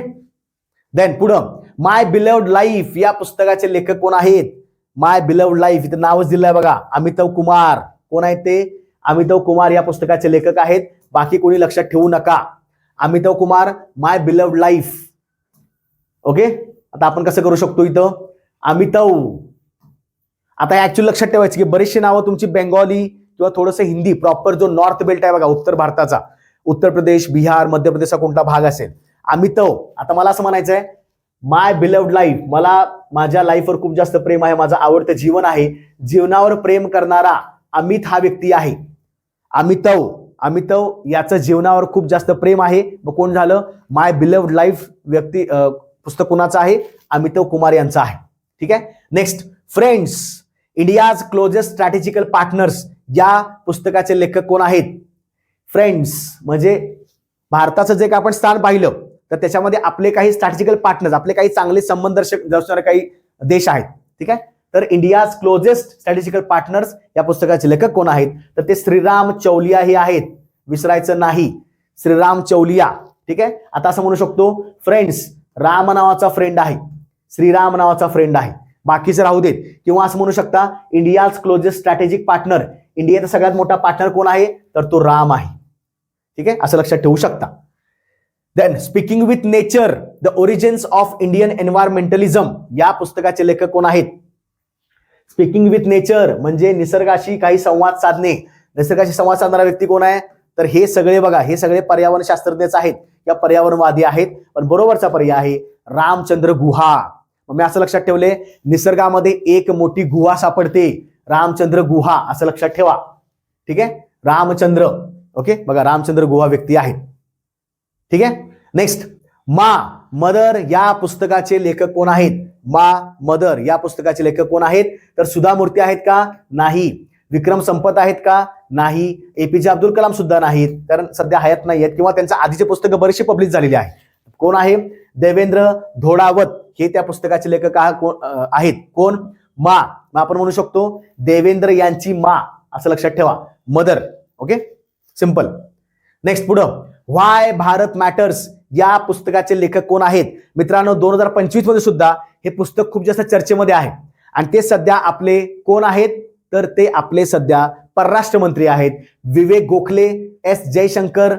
देन पुढं, माय बिलव्ड लाईफ या पुस्तकाचे लेखक कोण आहेत? माय बिलव्ड लाईफ, इथं नावच दिलंय बघा, अमिताभ कुमार. कोण आहेत ते? अमिताभ कुमार या पुस्तकाचे लेखक आहेत. बाकी कोणी लक्षात ठेवू नका. अमिताभ कुमार, माय बिलव्ड लाईफ. ओके. आता आपण कसं करू शकतो इथं? अमिताभ. आता ऍक्च्युअली लक्षात ठेवायचं की बरीचशी नावं तुमची बेंगॉली किंवा थोडंसं हिंदी, प्रॉपर जो नॉर्थ बेल्ट आहे बघा उत्तर भारताचा, उत्तर प्रदेश, बिहार, मध्य प्रदेशचा कोणता भाग असेल, अमिताभ. आता मला असं म्हणायचं आहे, माय बिलव्ड लाईफ, मला माझ्या लाईफवर खूप जास्त प्रेम आहे, माझं आवडतं जीवन आहे, जीवनावर प्रेम करणारा अमित हा व्यक्ती आहे. अमिताभ याचं जीवनावर खूप जास्त प्रेम आहे. मग कोण झालं? माय बिलव्ड लाईफ व्यक्ती पुस्तक कुणाचं आहे? अमिताभ कुमार यांचं आहे. ठीक आहे. Next, friends, India's closest strategical partners या पुस्तकाचे लेखक कोण आहेत? फ्रेंड्स म्हणजे भारताचं जे काही आपण स्थान पाहिलं तर त्याच्यामध्ये आपले काही स्ट्रॅटेजिकल पार्टनर्स, आपले काही चांगले संबंध दर्शवणारे काही देश आहेत. ठीक आहे. तर इंडियाज क्लोजेस्ट स्ट्रॅटेजिकल पार्टनर्स या पुस्तकाचे लेखक कोण आहेत, तर ते श्रीराम चौलिया हे आहेत, विसरायचं नाही, श्रीराम चौलिया. ठीक आहे. आता असं म्हणू शकतो फ्रेंड्स, राम नावाचा फ्रेंड आहे, श्रीराम नावाचा फ्रेंड आहे, बाकीचे राहू देत. किंवा असं म्हणू शकता इंडियाज क्लोजेस्ट स्ट्रॅटेजिक पार्टनर, इंडियाचा सगळ्यात मोठा पार्टनर कोण आहे, तर तो राम आहे. ठीक आहे, असं लक्षात ठेवू शकता. Then speaking with nature, the origins of Indian environmentalism या पुस्तकाचे लेखक कोण आहेत. स्पीकिंग विथ नेचर म्हणजे निसर्गाशी काही संवाद साधणे. निसर्गाशी संवाद साधणारा व्यक्ती कोण आहे, तर हे सगळे बघा, हे सगळे पर्यावरण शास्त्रज्ञच आहेत या पर्यावरणवादी आहेत. पण बरोबरचा पर्याय आहे रामचंद्र गुहा. मी असं लक्षात ठेवले, निसर्गामध्ये एक मोठी गुहा सापडते, रामचंद्र गुहा, असं लक्षात ठेवा. ठीक आहे, रामचंद्र. ओके, बघा रामचंद्र गुहा व्यक्ती आहेत. ठीक आहे. नेक्स्ट, मा मदर या पुस्तकाचे लेखक कोण आहेत. मा मदर या पुस्तकाचे लेखक कोण आहेत, तर सुधा मूर्ती आहेत का, नाही. विक्रम संपत आहेत का, नाही. एपीजे अब्दुल कलाम सुद्धा नाहीत, कारण सध्या हयात नाही आहेत, किंवा त्यांच्या आधीचे पुस्तकं बरेचसे पब्लिश झालेली आहेत. कोण आहे, देवेंद्र धोडावत हे त्या पुस्तकाचे लेखक आहेत. कोण, मा. आपण म्हणू शकतो देवेंद्र यांची मा, असं लक्षात ठेवा, मदर. Okay, simple. नेक्स्ट पुढं, व्हाय भारत मॅटर्स या पुस्तकाचे लेखक कोण आहेत. मित्रांनो 2025 मध्ये सुद्धा हे पुस्तक खूप जास्त चर्चेमध्ये आहे आणि ते सध्या आपले कोण आहेत, तर ते आपले सध्या परराष्ट्र मंत्री आहेत, विवेक गोखले, एस जयशंकर,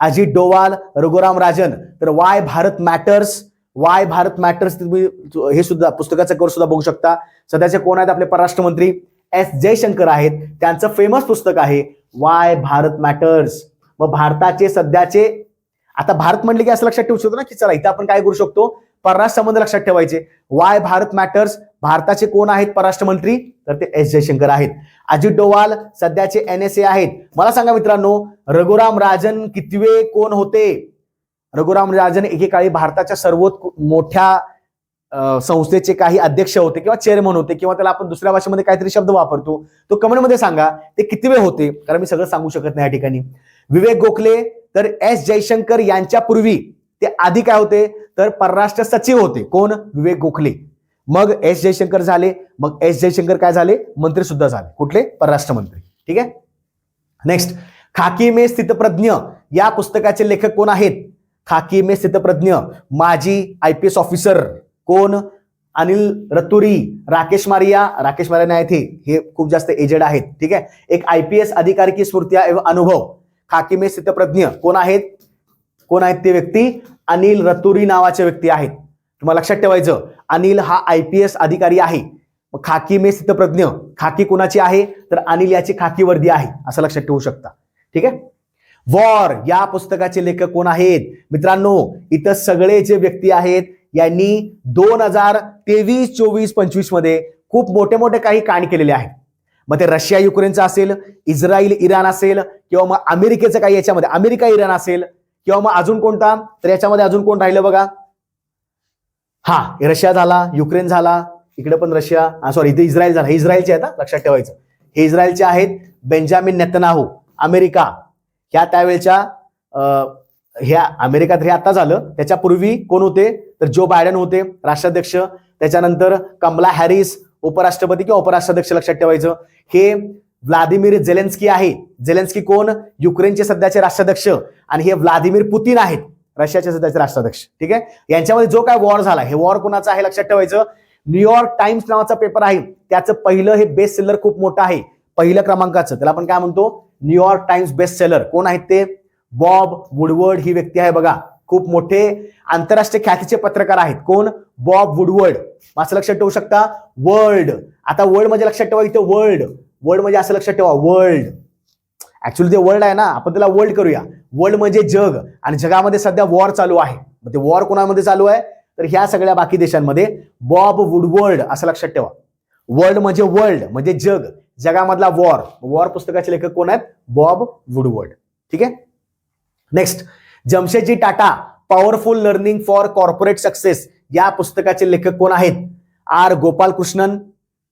अजित डोवाल, रघुराम राजन. तर Y Bharat matters, Y Bharat matters तुम्ही हे सुद्धा पुस्तकाचा कोर्स सुद्धा बघू शकता. सध्याचे कोण आहेत, आपले परराष्ट्र मंत्री एस जयशंकर आहेत. त्यांचं फेमस पुस्तक आहे वाय भारत मॅटर्स. मग भारताचे सध्याचे, आता भारत म्हणले की असं लक्षात ठेवू शकतो ना की चला इथं आपण काय करू शकतो, परराष्ट्र संबंध लक्षात ठेवायचे. वाय भारत मॅटर्स, भारताचे कोण आहेत परराष्ट्र मंत्री, तर ते एस जयशंकर आहेत. अजित डोवाल सध्याचे NSA आहेत. मला सांगा मित्रांनो, रघुराम राजन कितवे कोण होते. रघुराम राजन एकेकाळी भारताच्या सर्वात मोठ्या संस्थेचे काही अध्यक्ष होते किंवा चेअरमन होते, किंवा त्याला आपण दुसऱ्या भाषेमध्ये काहीतरी शब्द वापरतो, तो कमेंटमध्ये सांगा ते कितवे होते, कारण मी सगळं सांगू शकत नाही या ठिकाणी. विवेक गोखले, तर एस जयशंकर यांच्या पूर्वी ते आधी काय होते, तर परराष्ट्र सचिव होते. कोण, विवेक गोखले. मग एस जयशंकर झाले, मग एस जयशंकर काय झाले, मंत्री सुद्धा झाले. कुठले, परराष्ट्र मंत्री. ठीक आहे. नेक्स्ट, खाकी में स्थितप्रज्ञ या पुस्तकाचे लेखक कोण आहेत. खाकी में स्थितप्रज्ञ, माजी IPS ऑफिसर. कोण, अनिल रतुरी, राकेश मारिया. राकेश मारिया नाही थे, हे खूप जास्त एजेड आहेत. ठीक आहे. एक IPS अधिकारी की स्मृती एवं अनुभव. खाकी में स्थितप्रज्ञ कोण आहेत, कोण आहेत ते व्यक्ती, अनिल रतुरी नावाचे व्यक्ती आहेत. तुम्हाला लक्षात ठेवायचं, अनिल हा IPS अधिकारी आहे. खाकी में स्थितप्रज्ञ, खाकी कुणाची आहे, तर अनिल याची खाकी वर्दी आहे, असं लक्षात ठेवू शकता. ठीक आहे. वॉर या पुस्तकाचे लेखक कोण आहेत. मित्रांनो इथं सगळे जे व्यक्ती आहेत यांनी 2023, 24, 25 मध्ये खूप मोठे मोठे काही कांड केलेले आहेत. मग ते रशिया युक्रेनचं असेल, इस्रायल इराण असेल, किंवा मग अमेरिकेचं काही याच्यामध्ये अमेरिका इराण असेल, किंवा मग अजून कोणता, तर याच्यामध्ये अजून कोण राहिलं बघा. हा, रशिया झाला, युक्रेन झाला, इकडे पण रशिया, सॉरी इथे इस्रायल झाला. हे इस्रायलचे आहेत, लक्षात ठेवायचं, हे इस्रायलचे आहेत. Benjamin Netanyahu, America. ह्या त्यावेळेच्या ह्या अमेरिकात हे आता झालं, त्याच्यापूर्वी कोण होते, तर जो बायडन होते राष्ट्राध्यक्ष. त्याच्यानंतर कमला हॅरिस उपराष्ट्रपती किंवा उपराष्ट्राध्यक्ष, लक्षात ठेवायचं. हे व्लादिमीर झेलेन्स्की आहे. झेलेन्स्की कोण, युक्रेनचे सध्याचे राष्ट्राध्यक्ष. आणि हे व्लादिमीर पुतिन आहेत, रशियाचे सध्याचे राष्ट्राध्यक्ष. ठीक आहे. यांच्यामध्ये जो काय वॉर झाला, हे वॉर कोणाचा आहे लक्षात ठेवायचं. न्यूयॉर्क टाइम्स नावाचा पेपर आहे, त्याचं पहिलं हे बेस्ट सेलर खूप मोठं आहे, पहिल्या क्रमांकाचं, त्याला आपण काय म्हणतो, न्यूयॉर्क टाइम्स बेस्ट सेलर. कोण आहेत ते, बॉब वुडवर्ड ही व्यक्ती आहे बघा. खूप मोठे आंतरराष्ट्रीय ख्यातीचे पत्रकार आहेत. कोण, बॉब वुडवर्ड. असं लक्षात ठेवू शकता. वर्ल्ड, आता वर्ल्ड म्हणजे लक्षात ठेवा इथे, वर्ल्ड, वर्ल्ड म्हणजे असं लक्षात ठेवा, वर्ल्ड. ऍक्च्युअली ते वर्ल्ड आहे ना, आपण त्याला वर्ल्ड करूया. वर्ल्ड म्हणजे जग, आणि जगामध्ये सध्या वॉर चालू आहे. मग ते वॉर कोणामध्ये चालू आहे, तर ह्या सगळ्या बाकी देशांमध्ये. बॉब वुडवर्ड असं लक्षात ठेवा. वर्ल्ड म्हणजे जग, जगामधला वॉर. वॉर पुस्तकाचे लेखक कोण आहेत, बॉब वुडवर्ड. ठीक आहे. Next, Jamsetji Tata, powerful learning for corporate success या पुस्तकाचे लेखक कोण आहेत, R गोपालकृष्णन.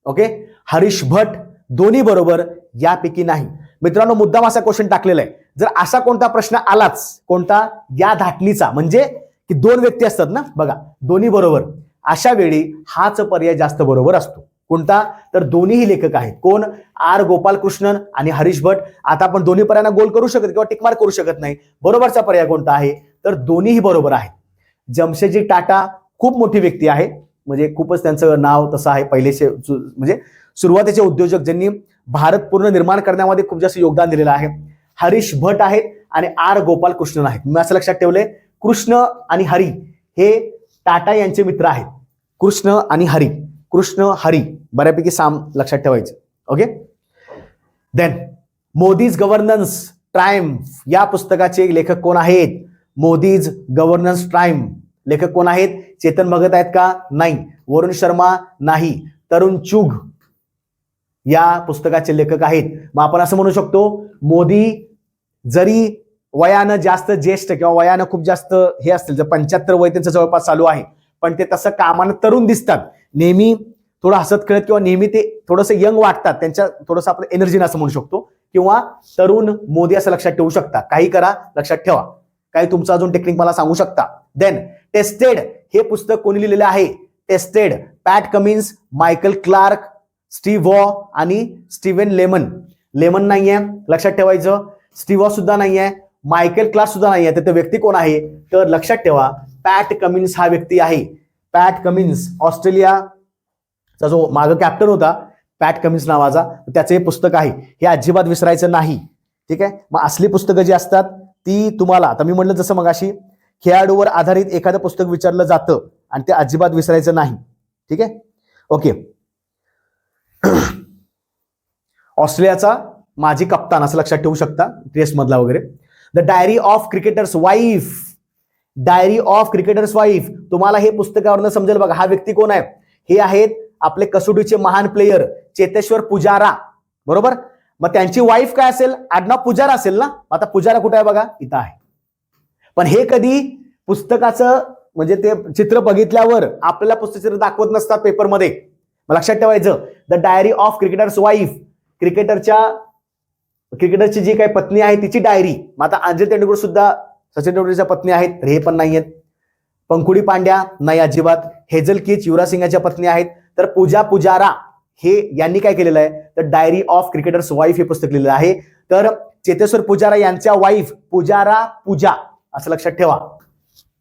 ओके. हरीश भट. दोन्ही बरोबर, यापैकी नाही. मित्रांनो मुद्दाम असा क्वेश्चन टाकलेला आहे, जर असा कोणता प्रश्न आलाच, कोणता, या धाटणीचा, म्हणजे की दोन व्यक्ती असतात ना बघा, दोन्ही बरोबर, अशा वेळी हाच पर्याय जास्त बरोबर असतो. कोणता? तर दोन्हीही लेखक आहेत. कोण? आर गोपालकृष्णन आणि हरीश भट. आता आपण दोन्ही पर्यायांना गोल करू शकत किंवा टिकमार्क करू शकत नाही. बरोबरचा पर्याय कोणता आहे? तर दोन्हीही बरोबर आहे. जमशेदजी टाटा खूप मोठी व्यक्ती आहे, म्हणजे खूपच त्यांचं नाव तसं आहे. पहिलेचे म्हणजे सुरुवातीचे उद्योजक ज्यांनी भारत पूर्ण निर्माण करण्यामध्ये खूप जास्त योगदान दिलेलं आहे. हरीश भट आहेत आणि आर गोपालकृष्णन आहेत. मी असं लक्षात ठेवलंय, कृष्ण आणि हरी हे टाटा यांचे मित्र आहेत. कृष्ण आणि हरी, कृष्ण हरी बऱ्यापैकी साम लक्षात ठेवायचं. Okay. Then Modi's governance triumph या पुस्तकाचे लेखक कोण आहेत? मोदीज गव्हर्नन्स ट्रायम्फ लेखक कोण आहेत? चेतन भगत आहेत का? नाही. वरुण शर्मा? नाही. तरुण चुघ या पुस्तकाचे लेखक आहेत. मग आपण असं म्हणू शकतो, मोदी जरी वयानं जास्त ज्येष्ठ किंवा वयानं खूप जास्त हे असतील, जर 75 वय त्यांचं जवळपास चालू आहे, पण ते तसं कामानं तरुण दिसतात. नेहमी थोडं हसत खेळत किंवा नेहमी ते थोडंसं यंग वाटतात. त्यांच्या थोडंसं आपण एनर्जीनं असं म्हणू शकतो, किंवा तरुण मोदी असं लक्षात ठेवू शकता. काही करा, लक्षात ठेवा. काही तुमचं अजून टेक्निक मला सांगू शकता. देन टेस्टेड हे पुस्तक कोणी लिहिलेलं आहे? टेस्टेड पॅट कमिन्स, मायकल क्लार्क, स्टीव्ह वॉ आणि स्टीव्हन लेमन. लेमन नाहीये, लक्षात ठेवायचं. स्टीव्ह वॉ सुद्धा नाहीये, मायकेल क्लार्क सुद्धा नाहीये. तर ते व्यक्ती कोण आहे? तर लक्षात ठेवा, पॅट कमिन्स हा व्यक्ती आहे. पॅट कमिन्स ऑस्ट्रेलियाचा जो मागं कॅप्टन होता, पॅट कमिन्स नावाचा, त्याचं हे पुस्तक आहे. हे अजिबात विसरायचं नाही. ठीक आहे. मग असली पुस्तकं जी असतात ती तुम्हाला, आता मी म्हणलं जसं मगाशी, खेळाडूवर आधारित एखादं पुस्तक विचारलं जातं आणि ते अजिबात विसरायचं नाही. ठीक आहे. ओके. ऑस्ट्रेलियाचा माजी कप्तान असं लक्षात ठेवू शकता, टेस्ट मधला वगैरे. The diary of cricketer's wife, diary of cricketer's wife, तुम्हाला हे पुस्तकावरून समजेल बघा. हा व्यक्ती कोण आहे? हे आहेत आपले कसोटीचे महान प्लेयर चेतेश्वर पुजारा. बरोबर. मग त्यांची वाईफ काय असेल? आडनाव पुजारा असेल ना. आता पुजारा कुठे आहे बघा? इथं आहे. पण हे कधी पुस्तकाचं म्हणजे ते चित्र बघितल्यावर आपल्याला पुस्तक दाखवत नसतात पेपरमध्ये. लक्षात ठेवायचं, the diary of cricketer's wife, क्रिकेटरची जी काही पत्नी आहे तिची डायरी. मग आता अंजली तेंडुलकर सुद्धा सचिन तेंडुलकरच्या पत्नी आहेत, तर हे पण नाही आहेत. पंकुडी पांड्या नाही अजिबात. हेझल कीच युवराज सिंगाच्या पत्नी आहेत. तर पूजा पुजारा हे यांनी काय केलेलं आहे? तर डायरी ऑफ क्रिकेटर्स वाईफ हे पुस्तक लिहिलेलं आहे. तर चेतेश्वर पुजारा यांच्या वाईफ पुजारा पूजा असं लक्षात ठेवा.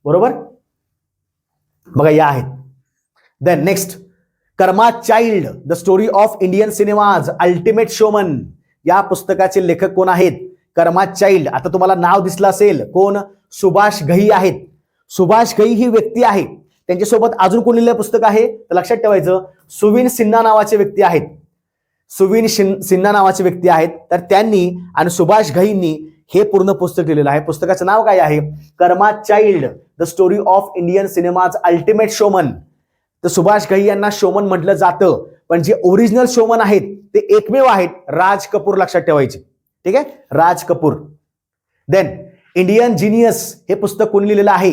बरोबर. बघा या आहेत. Then next, karma child the story of Indian cinema's ultimate showman या पुस्तकाचे लेखक कोण आहेत? कर्मा चाइल्ड. आता तुम्हाला नाव दिसलं असेल, कोण? सुभाष घई आहेत. सुभाष घई ही व्यक्ती आहे. त्यांच्यासोबत अजून कोण लिहिलेलं पुस्तक आहे? तर लक्षात ठेवायचं, सुविन सिन्हा नावाचे व्यक्ती आहेत. सुविन सिन्हा नावाचे व्यक्ती आहेत. तर त्यांनी आणि सुभाष घईंनी हे पूर्ण पुस्तक लिहिलेलं आहे. पुस्तकाचं नाव काय आहे? Karma child the story of Indian cinema's ultimate showman. तर सुभाष घई यांना शोमन म्हटलं जातं, पण जे ओरिजिनल शोमन आहेत ते एकमेव आहेत, राज कपूर. लक्षात ठेवायचे. ठीक आहे, Raj Kapoor. Then Indian genius हे पुस्तक कोणी लिहिलेलं आहे?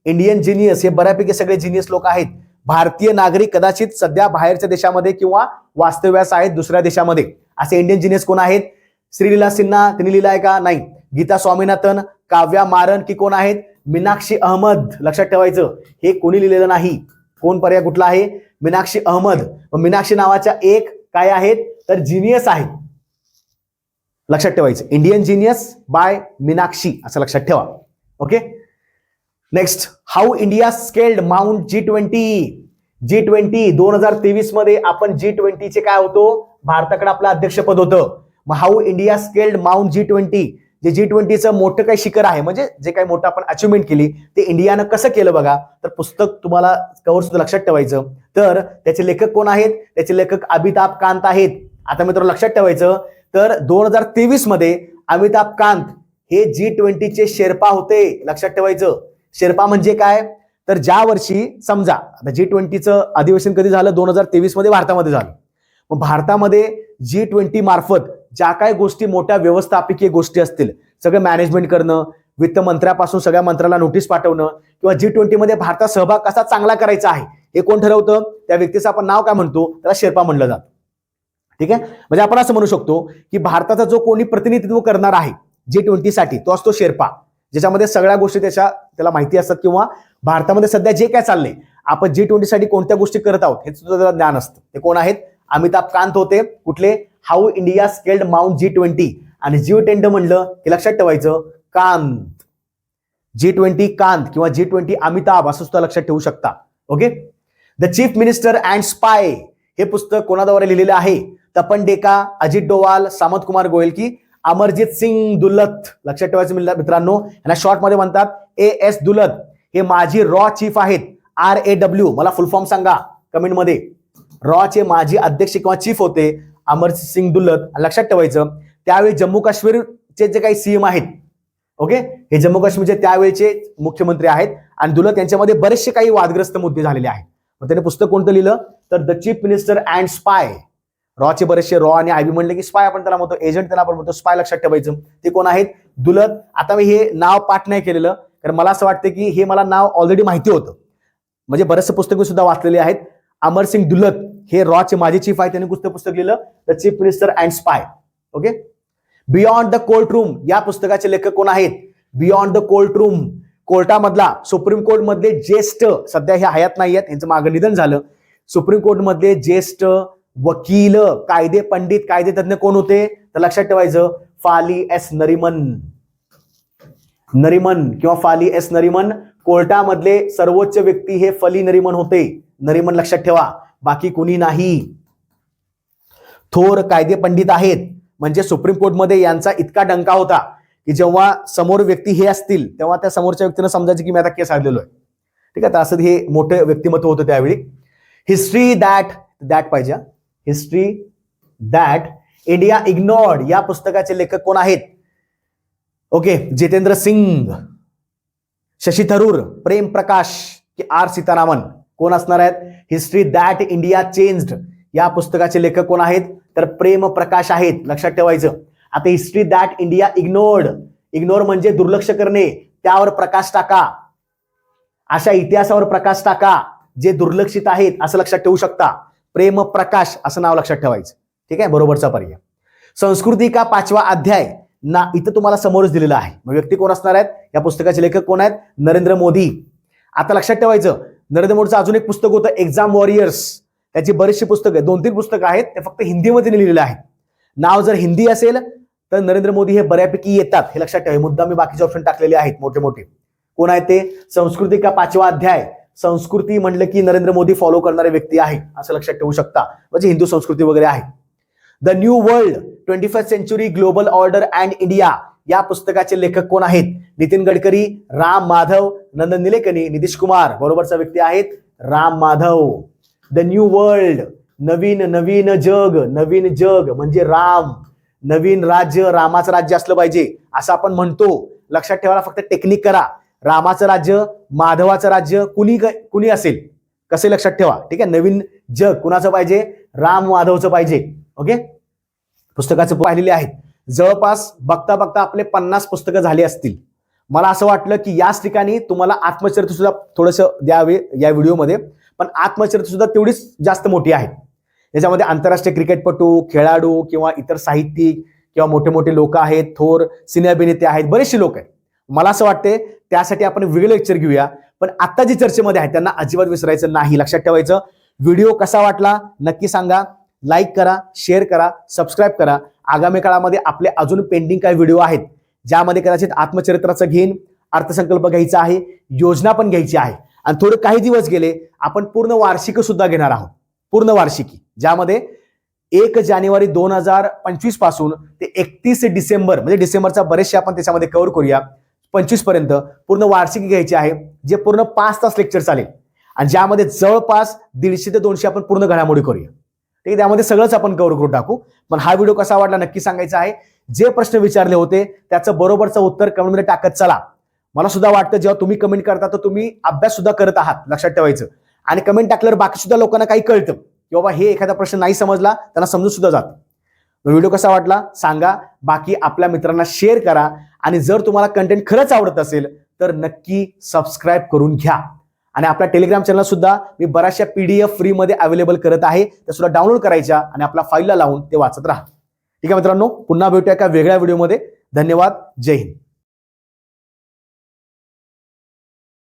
इंडियन जिनियस हे बऱ्यापैकी सगळे जिनियस लोक आहेत. भारतीय नागरिक कदाचित सध्या बाहेरच्या देशामध्ये किंवा वास्तव्यास आहेत दुसऱ्या देशामध्ये. असे इंडियन जिनियस कोण आहेत? श्रीलीला सिन्हा, त्यांनी लिहिलं आहे का? नाही. गीता स्वामीनाथन, काव्या मारन की कोण आहेत? मीनाक्षी अहमद. लक्षात ठेवायचं, हे कोणी लिहिलेलं नाही. कोण पर्याय कुठला आहे? मीनाक्षी अहमद. मीनाक्षी नावाच्या एक काय आहेत? तर जिनियस आहेत. लक्षात ठेवायचं, इंडियन जिनियस बाय मीनाक्षी असं लक्षात ठेवा. Okay. Next, how India scaled mount G20. G20 2023 मध्ये आपण G20 चे काय होतो? भारताकडे आपलं अध्यक्षपद होतं. मग how India scaled mount G20, जे G20चं मोठं काही शिखर आहे, म्हणजे जे काही मोठं आपण अचिव्हमेंट केली ते इंडियानं कसं केलं बघा. तर पुस्तक तुम्हाला कव्हर सुद्धा लक्षात ठेवायचं. तर त्याचे लेखक कोण आहेत? त्याचे लेखक अमिताभ कांत आहेत. आता मित्रांनो लक्षात ठेवायचं, तर 2023 मध्ये अमिताभ कांत हे G20 चे शेर्पा होते. लक्षात ठेवायचं, शेर्पा म्हणजे काय? तर ज्या वर्षी समजा आता G20चं अधिवेशन कधी झालं? 2023 मध्ये भारतामध्ये झालं. मग भारतामध्ये G20 मार्फत ज्या काही गोष्टी मोठ्या व्यवस्थापकीय गोष्टी असतील, सगळं मॅनेजमेंट करणं, वित्त मंत्र्यापासून सगळ्या मंत्र्याला नोटीस पाठवणं, किंवा G20 मध्ये भारतात सहभाग कसा चांगला करायचा आहे हे कोण ठरवतं? त्या व्यक्तीचं आपण नाव काय म्हणतो? त्याला शेर्पा म्हणलं जातं. ठीक आहे. म्हणजे आपण असं म्हणू शकतो की भारताचा जो कोणी प्रतिनिधित्व करणार आहे G20 साठी तो असतो शेर्पा, ज्याच्यामध्ये सगळ्या गोष्टी त्याला माहिती असतात, किंवा भारतामध्ये सध्या जे काय चाललंय, आपण G20 साठी कोणत्या गोष्टी करत आहोत हे सुद्धा त्याला ज्ञान असतं. ते कोण आहेत? अमिताभ कांत होते. कुठले? How India scaled mount G20. आणि G20 म्हणलं की लक्षात ठेवायचं कांत. G20 कांत किंवा G20 अमिताभ असं सुद्धा लक्षात ठेवू शकता. Okay. The chief minister and spy हे पुस्तक कोणाद्वारे लिहिलेलं आहे? तपन डेका, अजित डोवाल, सामंत कुमार गोयल की अमरजीत सिंग दुल्लत. लक्षात ठेवायचं मित्रांनो, यांना शॉर्ट मध्ये म्हणतात AS दुल्लत. हे माजी रॉ चीफ आहेत. RAW मला फुल फॉर्म सांगा कमेंट मध्ये. रॉ चे माजी अध्यक्ष किंवा चीफ होते अमरजीत सिंग दुल्लत. लक्षात ठेवायचं त्यावेळी जम्मू काश्मीरचे जे काही सीएम आहेत, ओके, हे जम्मू काश्मीरचे त्यावेळेचे मुख्यमंत्री आहेत. आणि दुल्लत यांच्यामध्ये बरेचसे काही वादग्रस्त मुद्दे झालेले आहेत. मग त्याने पुस्तक कोणतं लिहिलं? तर the chief minister and spy. रॉचे बरेचसे रॉ आणि आयबी म्हणले की स्पाय आपण त्याला म्हणतो, एजंट त्याला आपण म्हणतो, स्पाय लक्षात ठेवायचं. ते कोण आहेत? दुल्लत. आता मी हे नाव पाठ नाही केलेलं कारण मला असं वाटतं की हे मला नाव ऑलरेडी माहिती होतं. म्हणजे बरेचसे पुस्तकं सुद्धा वाचलेले आहेत. अमरसिंग दुल्लत हे रॉचे माजी चीफ आहेत. त्यांनी पुस्तक लिहिलं the chief minister and spy. Okay. Beyond the court room या पुस्तकाचे लेखक कोण आहेत? Beyond the court room. कोर्टामधला, सुप्रीम कोर्ट मधले ज्येष्ठ, सध्या हे हयात नाही आहेत, यांचं मागं निधन झालं. सुप्रीम कोर्ट मधले ज्येष्ठ वकील, कायदे पंडित, कायदे तज्ञ कोण होते? तर लक्षात ठेवायचं फाली एस नरिमन. नरिमन किंवा फाली एस नरिमन. कोर्टामधले सर्वोच्च व्यक्ती हे फली नरिमन होते. नरिमन लक्षात ठेवा, बाकी कुणी नाही. थोर कायदे पंडित आहेत. म्हणजे सुप्रीम कोर्टमध्ये यांचा इतका डंका होता की जेव्हा समोर व्यक्ती हे असतील तेव्हा त्या समोरच्या व्यक्तीनं समजायचं की मी आता केस हारलेलो आहे. ठीक आहे. तर असं हे मोठं व्यक्तिमत्व होतं त्यावेळी. हिस्ट्री दॅट पाहिजे. हिस्ट्री दॅट इंडिया इग्नोर्ड या पुस्तकाचे लेखक कोण आहेत? ओके. जितेंद्र सिंग, शशी थरूर, प्रेम प्रकाश की आर सीतारामन कोण असणार आहेत? हिस्ट्री दॅट इंडिया चेंज्ड या पुस्तकाचे लेखक कोण आहेत? तर प्रेम प्रकाश आहेत. लक्षात ठेवायचं. आता history that India ignored. Ignore म्हणजे दुर्लक्ष करणे, त्यावर प्रकाश टाका. अशा इतिहासावर प्रकाश टाका जे दुर्लक्षित आहेत असं लक्षात ठेवू शकता. प्रेम प्रकाश असं नाव लक्षात ठेवायचं. ठीक आहे. बरोबरचा पर्याय. संस्कृती का 5वा अध्याय ना इथं तुम्हाला समोरच दिलेला आहे. मग व्यक्ती कोण असणार आहेत? या पुस्तकाचे लेखक कोण आहेत? नरेंद्र मोदी. आता लक्षात ठेवायचं नरेंद्र मोदीचं अजून एक पुस्तक होतं एक्झाम वॉरियर्स. त्याची बरीचशी पुस्तकं, 2-3 पुस्तकं आहेत, ते फक्त हिंदीमध्ये लिहिलेले आहेत. नाव जर हिंदी असेल तर नरेंद्र मोदी हे बऱ्यापैकी येतात, हे लक्षात ठेवा. मुद्दा मी बाकीचे ऑप्शन टाकलेले आहेत मोठे मोठे. कोण आहेत ते? संस्कृती का 5वा अध्याय. संस्कृती म्हणलं की नरेंद्र मोदी फॉलो करणारे व्यक्ती आहे असं लक्षात ठेवू शकता. म्हणजे हिंदू संस्कृती वगैरे आहे. The new world 21st century global order and India या पुस्तकाचे लेखक कोण आहेत? नितीन गडकरी, राम माधव, नंदन निलेकनी, नितीश कुमार. बरोबरचा व्यक्ती आहेत Ram Madhav. The new world नवीन जग. नवीन जग म्हणजे राम. नवीन राज्य, रामाचं राज्य असलं पाहिजे असं आपण म्हणतो. लक्षात ठेवायला फक्त टेक्निक करा. रामाचं राज्य, माधवाचं राज्य, कुणी असेल कसे लक्षात ठेवा. ठीक आहे. नवीन जग कुणाचं पाहिजे? राम माधवचं पाहिजे. ओके. पुस्तकाचं पाहिलेले आहेत. जवळपास बघता बघता आपले 50 पुस्तकं झाली असतील. मला असं वाटलं की याच ठिकाणी तुम्हाला आत्मचरित्र सुद्धा थोडंसं द्यावे या व्हिडिओमध्ये. पण आत्मचरित्र सुद्धा तेवढीच जास्त मोठी आहे. याच्यामध्ये आंतरराष्ट्रीय क्रिकेटपटू, खेळाडू किंवा इतर साहित्यिक किंवा मोठे मोठे लोक आहेत, थोर सिने अभिनेते आहेत, बरेचसे लोक आहेत. मला असं वाटते त्यासाठी आपण वेगळं लेक्चर घेऊया. पण आता जी चर्चेमध्ये आहे त्यांना अजिबात विसरायचं नाही. लक्षात ठेवायचं. व्हिडिओ कसा वाटला नक्की सांगा. लाईक करा, शेअर करा, सबस्क्राईब करा. आगामी काळामध्ये आपले अजून पेंडिंग काही व्हिडिओ आहेत ज्यामध्ये कदाचित आत्मचरित्राचं घेईन, अर्थसंकल्प घ्यायचा आहे, योजना पण घ्यायची आहे. आणि थोडे काही दिवस गेले आपण पूर्ण वार्षिक सुद्धा घेणार आहोत. पूर्ण वार्षिकी ज्यामध्ये 1 जानेवारी 2025 पासून ते 31 डिसेंबर म्हणजे डिसेंबरचा बरेचसे आपण त्याच्यामध्ये कव्हर करूया. 25 पर्यंत पूर्ण वार्षिकी घ्यायची आहे जे पूर्ण 5 तास लेक्चर चालेल. आणि ज्यामध्ये जवळपास 150 ते 200 आपण पूर्ण घडामोडी करूया. ठीक आहे. त्यामध्ये सगळंच आपण कव्हर करून टाकू. पण हा व्हिडिओ कसा वाटला नक्की सांगायचा आहे. जे प्रश्न विचारले होते त्याचं बरोबरचं उत्तर कमेंटमध्ये टाकत चला. मला सुद्धा वाटतं जेव्हा तुम्ही कमेंट करता तर तुम्ही अभ्यास सुद्धा करत आहात. लक्षात ठेवायचं. आणि कमेंट टाकल्यावर बाकी सुद्धा लोकांना काही कळतं की बाबा हे एखादा प्रश्न नाही समजला त्यांना समजून सुद्धा जातं. व्हिडिओ कसा वाटला सांगा. बाकी आपल्या मित्रांना शेअर करा. आणि जर तुम्हाला कंटेंट खरंच आवडत असेल तर नक्की सबस्क्राईब करून घ्या. आणि आपल्या टेलिग्राम चॅनल सुद्धा मी बऱ्याचशा PDF फ्रीमध्ये अवेलेबल करत आहे. त्या सुद्धा डाउनलोड करायच्या आणि आपल्या फाईलला लावून ते वाचत राहा. ठीक आहे मित्रांनो. पुन्हा भेटूया एका वेगळ्या व्हिडिओमध्ये. धन्यवाद. जय हिंद.